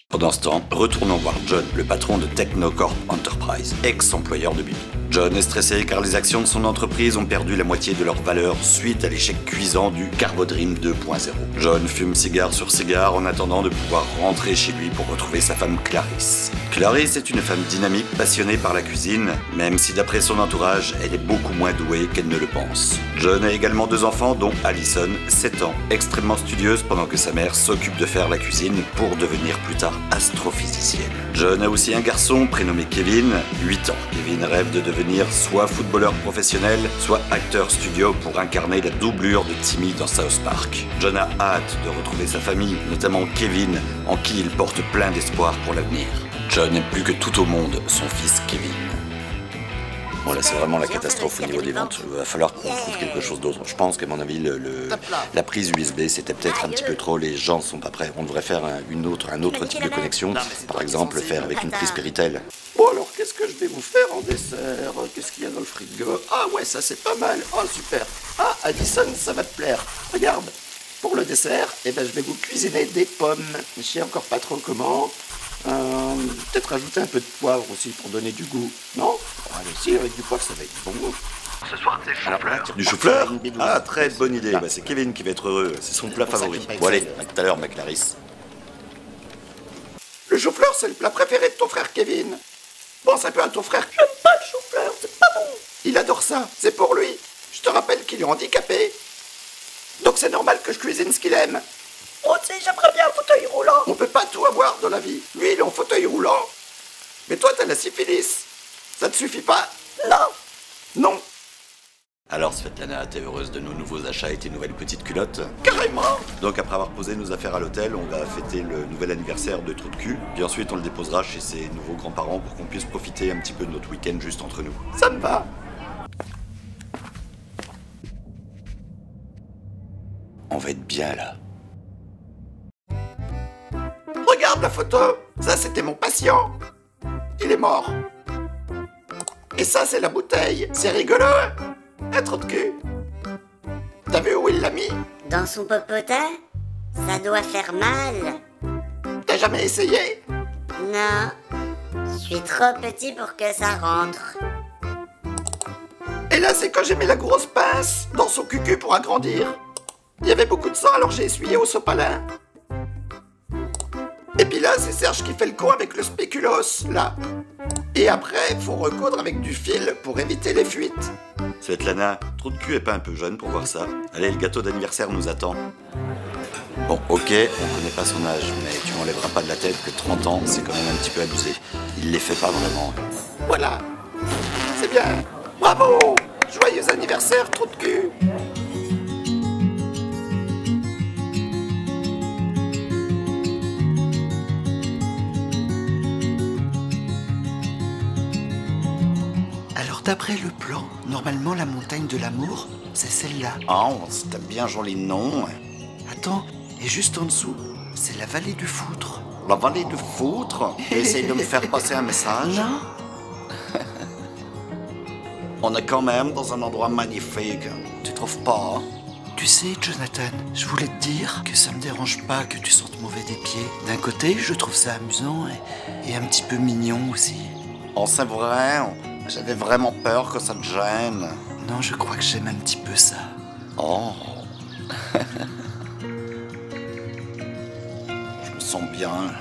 Pendant ce temps, retournons voir John, le patron de Technocorp Enterprise, ex-employeur de Bibi. John est stressé car les actions de son entreprise ont perdu la moitié de leur valeur suite à l'échec cuisant du Carbodream 2.0. John fume cigare sur cigare en attendant de pouvoir rentrer chez lui pour retrouver sa femme Clarisse. Clarisse est une femme dynamique, passionnée par la cuisine, même si d'après son entourage, elle est beaucoup moins douée qu'elle ne le pense. John a également 2 enfants, dont Allison, 7 ans, extrêmement studieuse pendant que sa mère s'occupe de faire la cuisine pour devenir plus tard astrophysicienne. John a aussi un garçon prénommé Kevin, 8 ans. Kevin rêve de devenir soit footballeur professionnel, soit acteur studio pour incarner la doublure de Timmy dans South Park. John a hâte de retrouver sa famille, notamment Kevin, en qui il porte plein d'espoir pour l'avenir. John aime plus que tout au monde son fils Kevin. Bon là c'est vraiment la catastrophe au niveau des ventes. Il va falloir qu'on trouve quelque chose d'autre. Je pense qu'à mon avis la prise USB c'était peut-être un petit peu trop, les gens sont pas prêts. On devrait faire un autre type de connexion. Par exemple faire avec une prise Péritel. Bon alors qu'est-ce que je vais vous faire en dessert? Qu'est-ce qu'il y a dans le frigo? Ah ouais ça c'est pas mal. Oh super. Ah Addison ça va te plaire. Regarde. Pour le dessert, eh ben, je vais vous cuisiner des pommes. Je sais encore pas trop comment. Peut-être rajouter un peu de poivre aussi pour donner du goût. Non? Allez, si, avec du poivre, ça va être bon. Ce soir, c'est chou-fleur. Du chou-fleur? Ah, très bonne idée. Bah, c'est Kevin qui va être heureux. C'est son plat favori. Bon, allez, à tout à l'heure, ma Clarisse. Le chou-fleur, c'est le plat préféré de ton frère Kevin. Pense un peu à ton frère. J'aime pas le chou-fleur, c'est pas bon. Il adore ça, c'est pour lui. Je te rappelle qu'il est handicapé. Donc c'est normal que je cuisine ce qu'il aime. Oh, tu sais, j'aimerais bien un fauteuil roulant. On peut pas tout avoir dans la vie. Lui, il est en fauteuil roulant. Mais toi, t'as la syphilis. Ça te suffit pas? Non. Non. Alors Svetlana, t'es heureuse de nos nouveaux achats et tes nouvelles petites culottes? Carrément. Donc après avoir posé nos affaires à l'hôtel, on va fêter le nouvel anniversaire de Trou de Cul. Puis ensuite on le déposera chez ses nouveaux grands-parents pour qu'on puisse profiter un petit peu de notre week-end juste entre nous. Ça me va. On va être bien là. Regarde la photo. Ça, c'était mon patient. Il est mort. Et ça, c'est la bouteille. C'est rigolo, hein? Un trou de cul. T'as vu où il l'a mis? Dans son popotin? Ça doit faire mal. T'as jamais essayé? Non. Je suis trop petit pour que ça rentre. Et là, c'est quand j'ai mis la grosse pince dans son cucu pour agrandir. Il y avait beaucoup de sang, alors j'ai essuyé au sopalin. Et puis là, c'est Serge qui fait le con avec le spéculoos, là. Et après, faut recoudre avec du fil pour éviter les fuites. Svetlana, Trou de Cul est pas un peu jeune pour voir ça? Allez, le gâteau d'anniversaire nous attend. Bon, ok, on connaît pas son âge, mais tu m'enlèveras pas de la tête que 30 ans, c'est quand même un petit peu abusé. Il les fait pas vraiment. Voilà. C'est bien. Bravo. Joyeux anniversaire, Trou de Cul. D'après le plan, normalement la montagne de l'amour, c'est celle-là. Oh, c'est un bien joli nom. Attends, et juste en dessous, c'est la vallée du Foutre. La vallée du Foutre? Essaye de me faire passer un message. Non. On est quand même dans un endroit magnifique. Tu trouves pas? Tu sais, Jonathan, je voulais te dire que ça me dérange pas que tu sentes mauvais des pieds. D'un côté, je trouve ça amusant et un petit peu mignon aussi. Oh, c'est vrai. J'avais vraiment peur que ça te gêne. Non, je crois que j'aime un petit peu ça. Oh. Je me sens bien.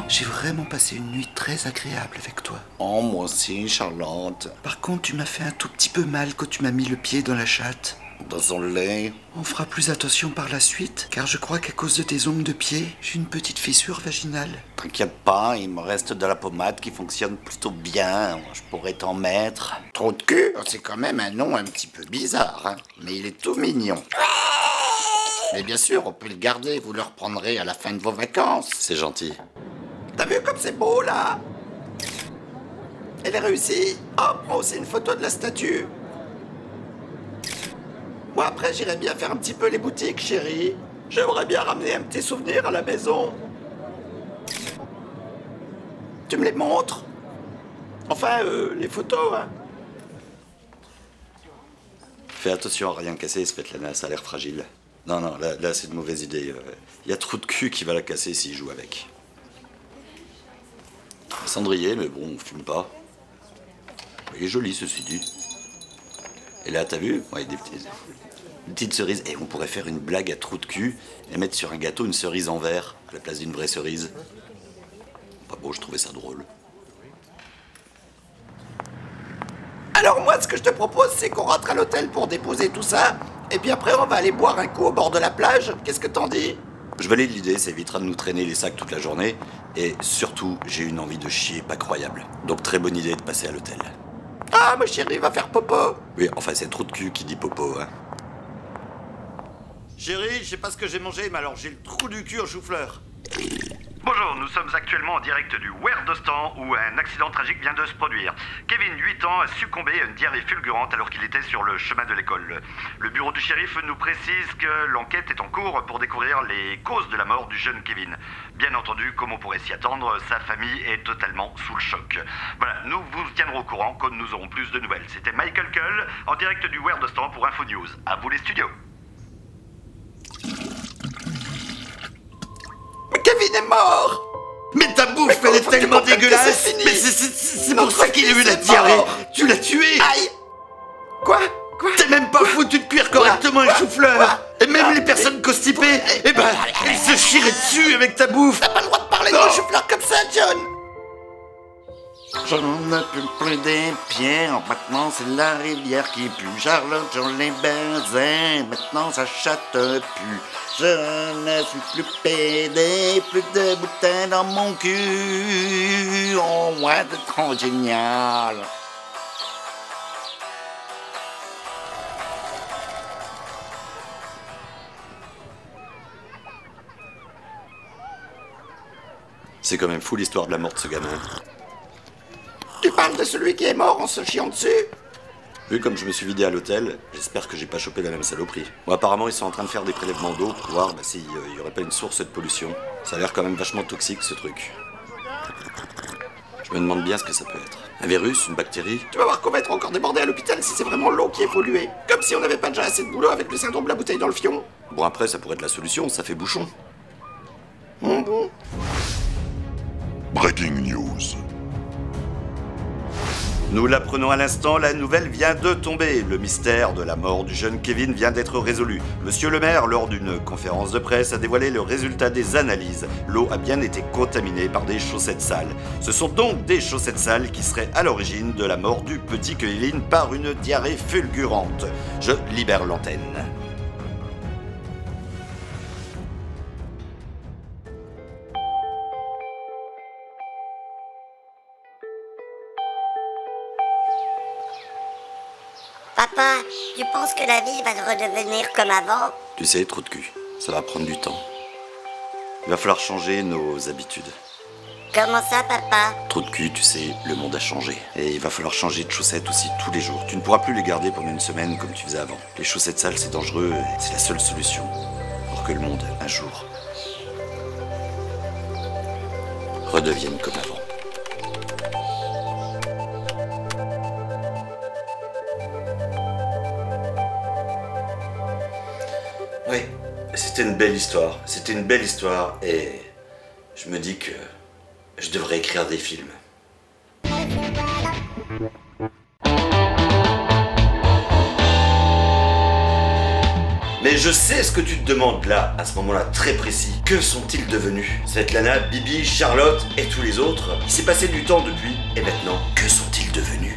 J'ai vraiment passé une nuit très agréable avec toi. Oh, moi aussi, Charlotte. Par contre, tu m'as fait un tout petit peu mal quand tu m'as mis le pied dans la chatte. Désolé. On fera plus attention par la suite, car je crois qu'à cause de tes ongles de pied, j'ai une petite fissure vaginale. T'inquiète pas, il me reste de la pommade qui fonctionne plutôt bien. Je pourrais t'en mettre. Trou de Cul, c'est quand même un nom un petit peu bizarre, hein. Mais il est tout mignon. Mais bien sûr, on peut le garder, vous le reprendrez à la fin de vos vacances. C'est gentil. T'as vu comme c'est beau, là? Elle est réussie. Oh, prends aussi une photo de la statue. Moi, après, j'irais bien faire un petit peu les boutiques, chérie. J'aimerais bien ramener un petit souvenir à la maison. Tu me les montres? Enfin, les photos, hein. Fais attention à rien casser, Svetlana, ça a l'air fragile. Non, là c'est une mauvaise idée. Il y a Trou de Cul qui va la casser s'il joue avec. Cendrier, mais bon, on fume pas. Il est joli, ceci dit. Et là, t'as vu? Ouais, des petites cerises. Et on pourrait faire une blague à Trou de Cul et mettre sur un gâteau une cerise en verre à la place d'une vraie cerise. Pas bon, je trouvais ça drôle. Alors moi, ce que je te propose, c'est qu'on rentre à l'hôtel pour déposer tout ça. Et puis après, on va aller boire un coup au bord de la plage. Qu'est-ce que t'en dis? Je valide l'idée, ça évitera de nous traîner les sacs toute la journée. Et surtout, j'ai une envie de chier pas croyable. Donc très bonne idée de passer à l'hôtel. Ah, ma chérie va faire popo. Oui, enfin c'est trou de cul qui dit popo, hein. Chérie, je sais pas ce que j'ai mangé, mais alors j'ai le trou du cul au chou-fleur. Bonjour, nous sommes actuellement en direct du Weir d'Ostan où un accident tragique vient de se produire. Kevin, 8 ans, a succombé à une diarrhée fulgurante alors qu'il était sur le chemin de l'école. Le bureau du shérif nous précise que l'enquête est en cours pour découvrir les causes de la mort du jeune Kevin. Bien entendu, comme on pourrait s'y attendre, sa famille est totalement sous le choc. Voilà, nous vous tiendrons au courant quand nous aurons plus de nouvelles. C'était Michael Cull, en direct du Weir d'Ostan pour Info News. À vous les studios. Kevin est mort. Mais ta bouffe, elle est tellement dégueulasse. Mais c'est pour ça qu'il a eu la diarrhée. Tu l'as tué. Aïe. Quoi? T'es même pas foutu de cuire correctement un chou-fleur. Et même les personnes constipées, eh ben, elles se chiraient dessus avec ta bouffe. T'as pas le droit de parler de mon chou-fleur comme ça, John. J'en ai plus plein des pieds, maintenant c'est la rivière qui pue. Charlotte, j'en ai baisé, maintenant ça chatte plus. Je ne suis plus pédé, plus de bouteilles dans mon cul. Oh ouais, c'est trop génial. C'est quand même fou l'histoire de la mort de ce gamin. Tu parles de celui qui est mort en se chiant dessus? Vu comme je me suis vidé à l'hôtel, j'espère que j'ai pas chopé la même saloperie. Bon, apparemment, ils sont en train de faire des prélèvements d'eau pour voir s'il y aurait pas une source de pollution. Ça a l'air quand même vachement toxique, ce truc. Je me demande bien ce que ça peut être. Un virus, une bactérie? Tu vas voir qu'on va être encore débordé à l'hôpital si c'est vraiment l'eau qui est polluée. Comme si on n'avait pas déjà assez de boulot avec le syndrome de la bouteille dans le fion. Bon, après, ça pourrait être la solution, ça fait bouchon. Bon. Breaking news. Nous l'apprenons à l'instant, la nouvelle vient de tomber. Le mystère de la mort du jeune Kevin vient d'être résolu. Monsieur le maire, lors d'une conférence de presse, a dévoilé le résultat des analyses. L'eau a bien été contaminée par des chaussettes sales. Ce sont donc des chaussettes sales qui seraient à l'origine de la mort du petit Kevin par une diarrhée fulgurante. Je libère l'antenne. Papa, tu penses que la vie va redevenir comme avant? Tu sais, trou de cul, ça va prendre du temps. Il va falloir changer nos habitudes. Comment ça, papa? Trou de cul, tu sais, le monde a changé. Et il va falloir changer de chaussettes aussi tous les jours. Tu ne pourras plus les garder pendant une semaine comme tu faisais avant. Les chaussettes sales, c'est dangereux et c'est la seule solution pour que le monde, un jour, redevienne comme avant. Oui, c'était une belle histoire. C'était une belle histoire et je me dis que je devrais écrire des films. Mais je sais ce que tu te demandes là, à ce moment-là très précis. Que sont-ils devenus? Svetlana, Bibi, Charlotte et tous les autres? Il s'est passé du temps depuis. Et maintenant, que sont-ils devenus?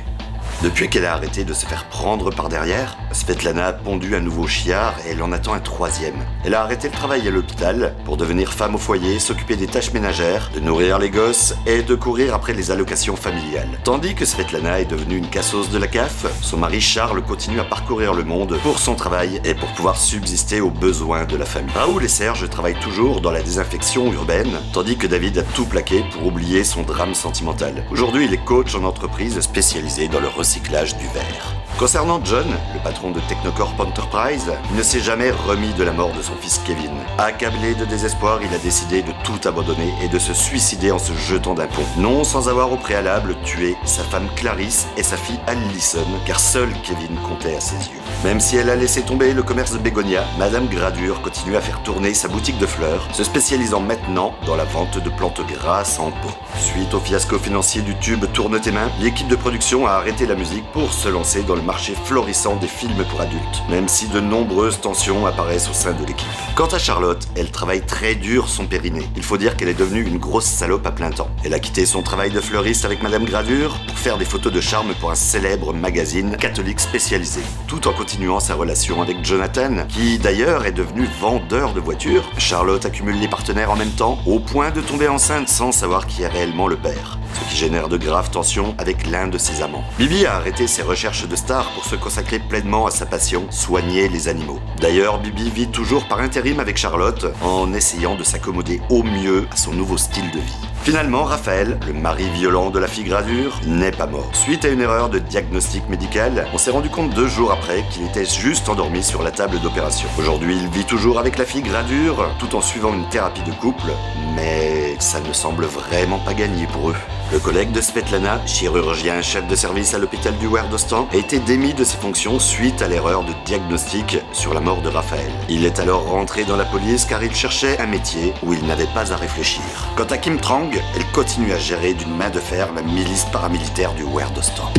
Depuis qu'elle a arrêté de se faire prendre par derrière, Svetlana a pondu un nouveau chiard et elle en attend un troisième. Elle a arrêté le travail à l'hôpital pour devenir femme au foyer, s'occuper des tâches ménagères, de nourrir les gosses et de courir après les allocations familiales. Tandis que Svetlana est devenue une cassos de la CAF, son mari Charles continue à parcourir le monde pour son travail et pour pouvoir subsister aux besoins de la famille. Raoul et Serge travaillent toujours dans la désinfection urbaine, tandis que David a tout plaqué pour oublier son drame sentimental. Aujourd'hui, il est coach en entreprise spécialisée dans le recyclage du verre. Concernant John, le patron de Technocorp Enterprise, il ne s'est jamais remis de la mort de son fils Kevin. Accablé de désespoir, il a décidé de tout abandonner et de se suicider en se jetant d'un pont. Non sans avoir au préalable tué sa femme Clarisse et sa fille Allison, car seul Kevin comptait à ses yeux. Même si elle a laissé tomber le commerce de bégonia, Madame Gradure continue à faire tourner sa boutique de fleurs, se spécialisant maintenant dans la vente de plantes grasses en pot. Suite au fiasco financier du tube Tourne tes mains, l'équipe de production a arrêté la musique pour se lancer dans le marché florissant des films pour adultes, même si de nombreuses tensions apparaissent au sein de l'équipe. Quant à Charlotte, elle travaille très dur son périnée. Il faut dire qu'elle est devenue une grosse salope à plein temps. Elle a quitté son travail de fleuriste avec Madame Gradure pour faire des photos de charme pour un célèbre magazine catholique spécialisé, tout en continuant sa relation avec Jonathan, qui d'ailleurs est devenu vendeur de voitures. Charlotte accumule les partenaires en même temps, au point de tomber enceinte sans savoir qui est réellement le père, ce qui génère de graves tensions avec l'un de ses amants. Bibi a arrêté ses recherches de stars pour se consacrer pleinement à sa passion, soigner les animaux. D'ailleurs, Bibi vit toujours par intérim avec Charlotte, en essayant de s'accommoder au mieux à son nouveau style de vie. Finalement, Raphaël, le mari violent de la fille Gradure, n'est pas mort. Suite à une erreur de diagnostic médical, on s'est rendu compte 2 jours après qu'il était juste endormi sur la table d'opération. Aujourd'hui, il vit toujours avec la fille Gradure, tout en suivant une thérapie de couple, mais ça ne semble vraiment pas gagné pour eux. Le collègue de Svetlana, chirurgien chef de service à l'hôpital du Werdostan, a été démis de ses fonctions suite à l'erreur de diagnostic sur la mort de Raphaël. Il est alors rentré dans la police car il cherchait un métier où il n'avait pas à réfléchir. Quant à Kim Trang, elle continue à gérer d'une main de fer la milice paramilitaire du Werdostan.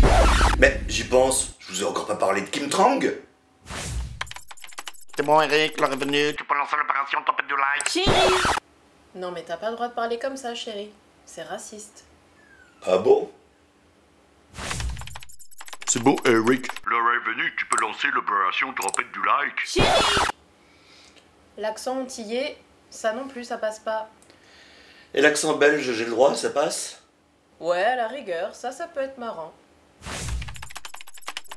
Mais j'y pense, je vous ai encore pas parlé de Kim Trang. C'est bon, Eric, le revenu. Tu peux lancer l'opération tempête de like. Chérie! Non mais t'as pas le droit de parler comme ça, chérie. C'est raciste. Ah bon? C'est bon, Eric. Le revenu, tu peux lancer l'opération tempête du like. Chérie! L'accent antillais, ça non plus, ça passe pas. Et l'accent belge, j'ai le droit, ça passe? Ouais, à la rigueur, ça peut être marrant.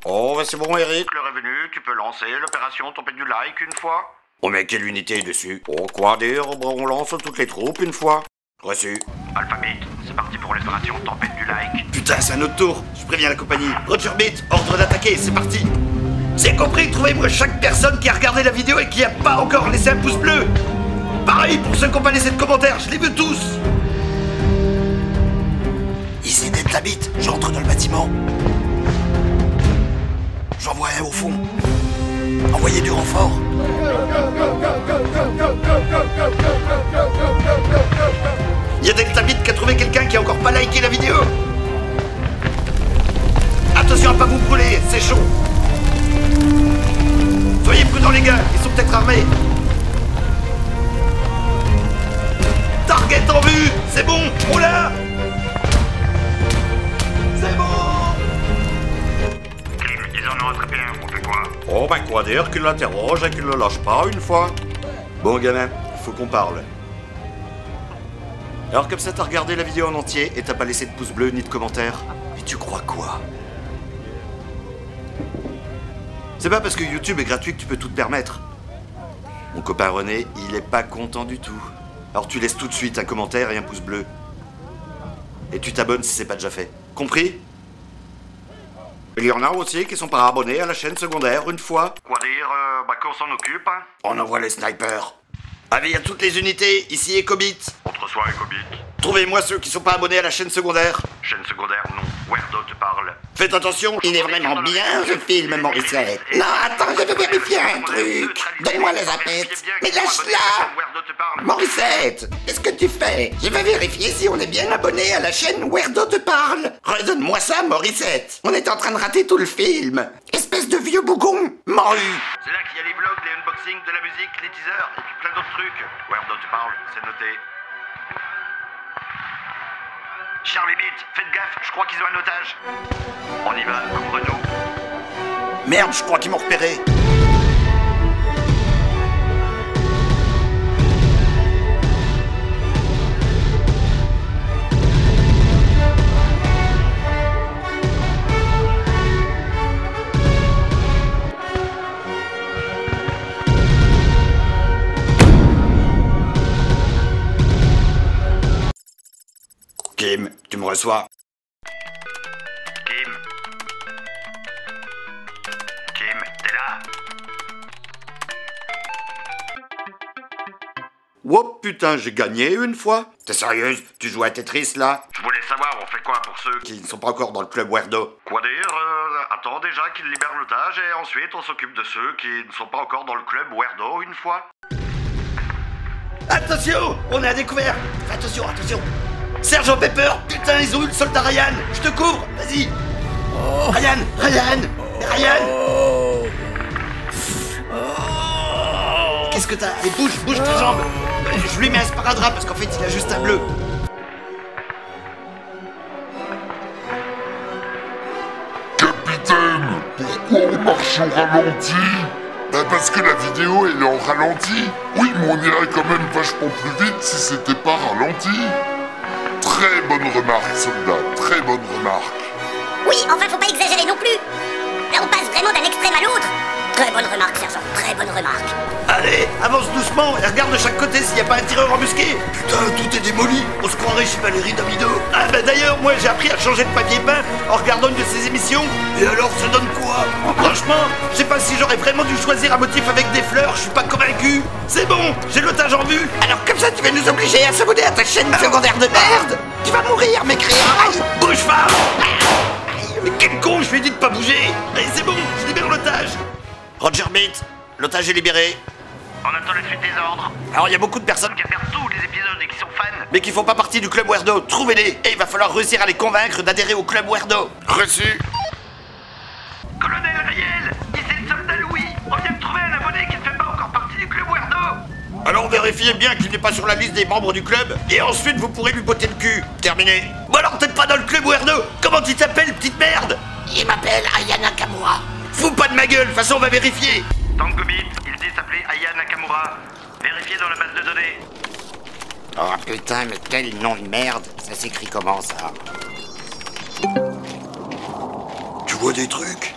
Oh, bah c'est bon, Eric. Le revenu, tu peux lancer l'opération tempête du like une fois. On met quelle unité dessus? Oh, quoi dire? On lance toutes les troupes une fois. Reçu. Alphabet, c'est parti pour l'opération tempête du like. Putain, c'est un autre tour. Je préviens la compagnie. Roger Beat, ordre d'attaquer, c'est parti. C'est compris, trouvez-moi chaque personne qui a regardé la vidéo et qui a pas encore laissé un pouce bleu. Pareil pour ceux qui n'ont pas laissé de commentaires, je les veux tous. Ici Ned Labit, j'entre dans le bâtiment. J'envoie un au fond. Envoyez du renfort. Il y a Delta Beat qui a trouvé quelqu'un qui a encore pas liké la vidéo. Attention à pas vous brûler, c'est chaud. Soyez prudents les gars, ils sont peut-être armés. Target en vue, c'est bon, on l'a. C'est bon. Ils en ont attrapé un, on fait quoi? Oh, bah quoi dire qu'il l'interroge et qu'il le lâche pas une fois. Bon gamin, faut qu'on parle. Alors comme ça t'as regardé la vidéo en entier et t'as pas laissé de pouce bleu ni de commentaire? Mais tu crois quoi? C'est pas parce que YouTube est gratuit que tu peux tout te permettre. Mon copain René, il est pas content du tout. Alors tu laisses tout de suite un commentaire et un pouce bleu. Et tu t'abonnes si c'est pas déjà fait. Compris? Il y en a aussi qui sont pas abonnés à la chaîne secondaire une fois. Quoi dire, qu'on s'en occupe, hein? On envoie les snipers. Allez, à toutes les unités, ici Ecobit. On te reçoit, Ecobit. Trouvez-moi ceux qui sont pas abonnés à la chaîne secondaire. Chaîne secondaire, non. Werdo te parle. Faites attention. Il est vraiment bien ce film, Morissette. Non, attends, je vais vérifier un truc. Donne-moi les zapettes. Mais lâche-la. Morissette, qu'est-ce que tu fais? Je vais vérifier si on est bien abonné à la chaîne Werdo te parle. Redonne-moi ça, Morissette. On est en train de rater tout le film. Espèce de vieux bougon. Morue. C'est là qu'il y a les vlogs, les unboxings, de la musique, les teasers, et puis plein d'autres trucs. Werdo te parle, c'est noté. Charlie Beat, faites gaffe, je crois qu'ils ont un otage. On y va, comme Renault. Merde, je crois qu'ils m'ont repéré. Kim, tu me reçois? Kim, t'es là? Oh putain, j'ai gagné une fois. T'es sérieuse? Tu joues à Tetris là? Je voulais savoir, on fait quoi pour ceux Qui ne sont pas encore dans le club Werdo. Quoi dire, attends déjà qu'ils libèrent l'otage et ensuite on s'occupe de ceux qui ne sont pas encore dans le club Werdo une fois. Attention, on est à découvert. Attention, attention. Sergent Pepper, putain, ils ont eu le soldat Ryan. Je te couvre, vas-y. Ryan! Qu'est-ce que t'as? Allez, bouge tes jambes! Je lui mets un sparadrap parce qu'en fait il a juste un bleu. Capitaine, pourquoi on marche au ralenti? Bah parce que la vidéo elle est en ralenti. Oui, mais on irait quand même vachement plus vite si c'était pas ralenti. Très bonne remarque, soldat, très bonne remarque. Oui, enfin, faut pas exagérer non plus. Là, on passe vraiment d'un extrême à l'autre. Très bonne remarque, sergent, très bonne remarque. Allez, avance doucement et regarde de chaque côté s'il n'y a pas un tireur embusqué. Putain, tout est démoli. On se croirait chez Valérie Damido. Ah bah d'ailleurs, moi j'ai appris à changer de papier peint en regardant une de ses émissions. Et alors, ça donne quoi? Franchement, je sais pas si j'aurais vraiment dû choisir un motif avec des fleurs, je suis pas convaincu. C'est bon, j'ai l'otage en vue. Alors comme ça, tu vas nous obliger à s'abonner à ta chaîne secondaire de merde. Tu vas mourir, mécréant. Bouge pas. Mais quel con, je lui ai dit de pas bouger. Allez, c'est bon, je libère l'otage. Roger Beat, l'otage est libéré. On attend la suite des ordres. Alors il y a beaucoup de personnes Qui regardent tous les épisodes et qui sont fans. mais qui font pas partie du Club Weirdo. Trouvez-les et il va falloir réussir à les convaincre d'adhérer au Club Weirdo. Reçu. Colonel Riel, ici le soldat Louis. On vient de trouver un abonné qui ne fait pas encore partie du Club Weirdo. Alors vérifiez bien qu'il n'est pas sur la liste des membres du club et ensuite vous pourrez lui botter le cul. Terminé. Bon alors t'es pas dans le Club Weirdo. Comment tu t'appelles, petite merde? Il m'appelle Aya Nakamura. Fous pas de ma gueule, de toute façon on va vérifier. Tango Beat, il dit s'appeler Aya Nakamura. Vérifiez dans la base de données. Oh putain, mais quel nom de merde. Ça s'écrit comment ça? Tu vois des trucs?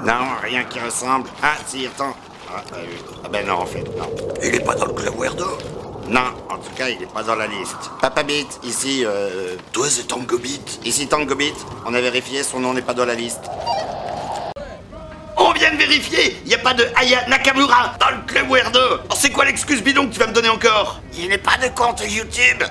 Non, rien qui ressemble. Ah si, attends. Ah ben non en fait, non. Il est pas dans le Club Weirdo. Non, en tout cas, il est pas dans la liste. Papa Beat, ici, Toi c'est Tango Beat. Ici Tango Beat. On a vérifié, son nom n'est pas dans la liste. On vient de vérifier, y a pas de Aya Nakamura dans le Club Weirdo. Alors c'est quoi l'excuse bidon que tu vas me donner encore? Il n'est pas de compte YouTube.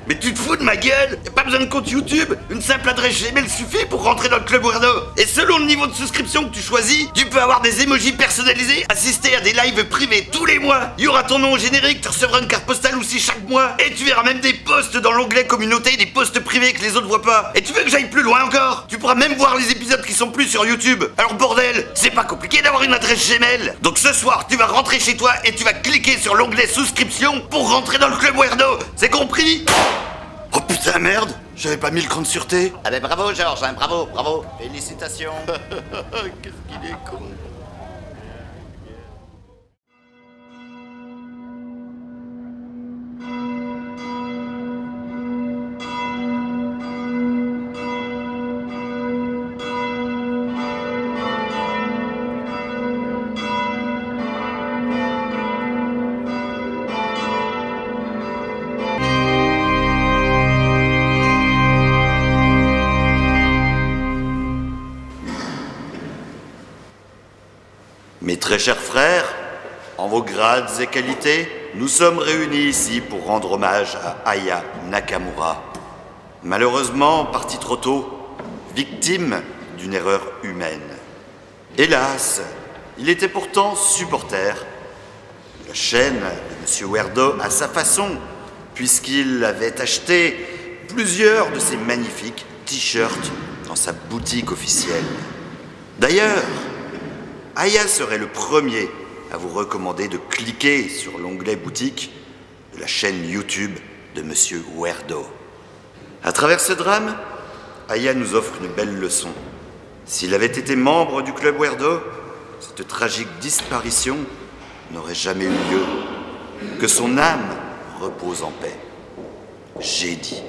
Mais tu te fous de ma gueule? Y'a pas besoin de compte YouTube. Une simple adresse Gmail suffit pour rentrer dans le Club Weirdo. Et selon le niveau de souscription que tu choisis, tu peux avoir des emojis personnalisés, assister à des lives privés tous les mois. Il y aura ton nom au générique, tu recevras une carte postale aussi chaque mois. Et tu verras même des posts dans l'onglet communauté, des posts privés que les autres voient pas. Et tu veux que j'aille plus loin encore? Tu pourras même voir les épisodes qui sont plus sur YouTube. Alors bordel, c'est pas compliqué d'avoir une adresse Gmail. Donc ce soir, tu vas rentrer chez toi et tu vas cliquer sur l'onglet souscription pour rentrer dans le Club Weirdo. C'est compris? Oh putain merde, j'avais pas mis le cran de sûreté. Ah ben bravo Georges, hein, bravo. Félicitations. Qu'est-ce qu'il est con. Mes très chers frères, en vos grades et qualités, nous sommes réunis ici pour rendre hommage à Aya Nakamura. Malheureusement, parti trop tôt, victime d'une erreur humaine. Hélas, il était pourtant supporter. La chaîne de M. Weirdo à sa façon, puisqu'il avait acheté plusieurs de ses magnifiques t-shirts dans sa boutique officielle. D'ailleurs, Aya serait le premier à vous recommander de cliquer sur l'onglet boutique de la chaîne YouTube de Monsieur Weirdo. À travers ce drame, Aya nous offre une belle leçon. S'il avait été membre du Club Weirdo, cette tragique disparition n'aurait jamais eu lieu. Que son âme repose en paix. J'ai dit.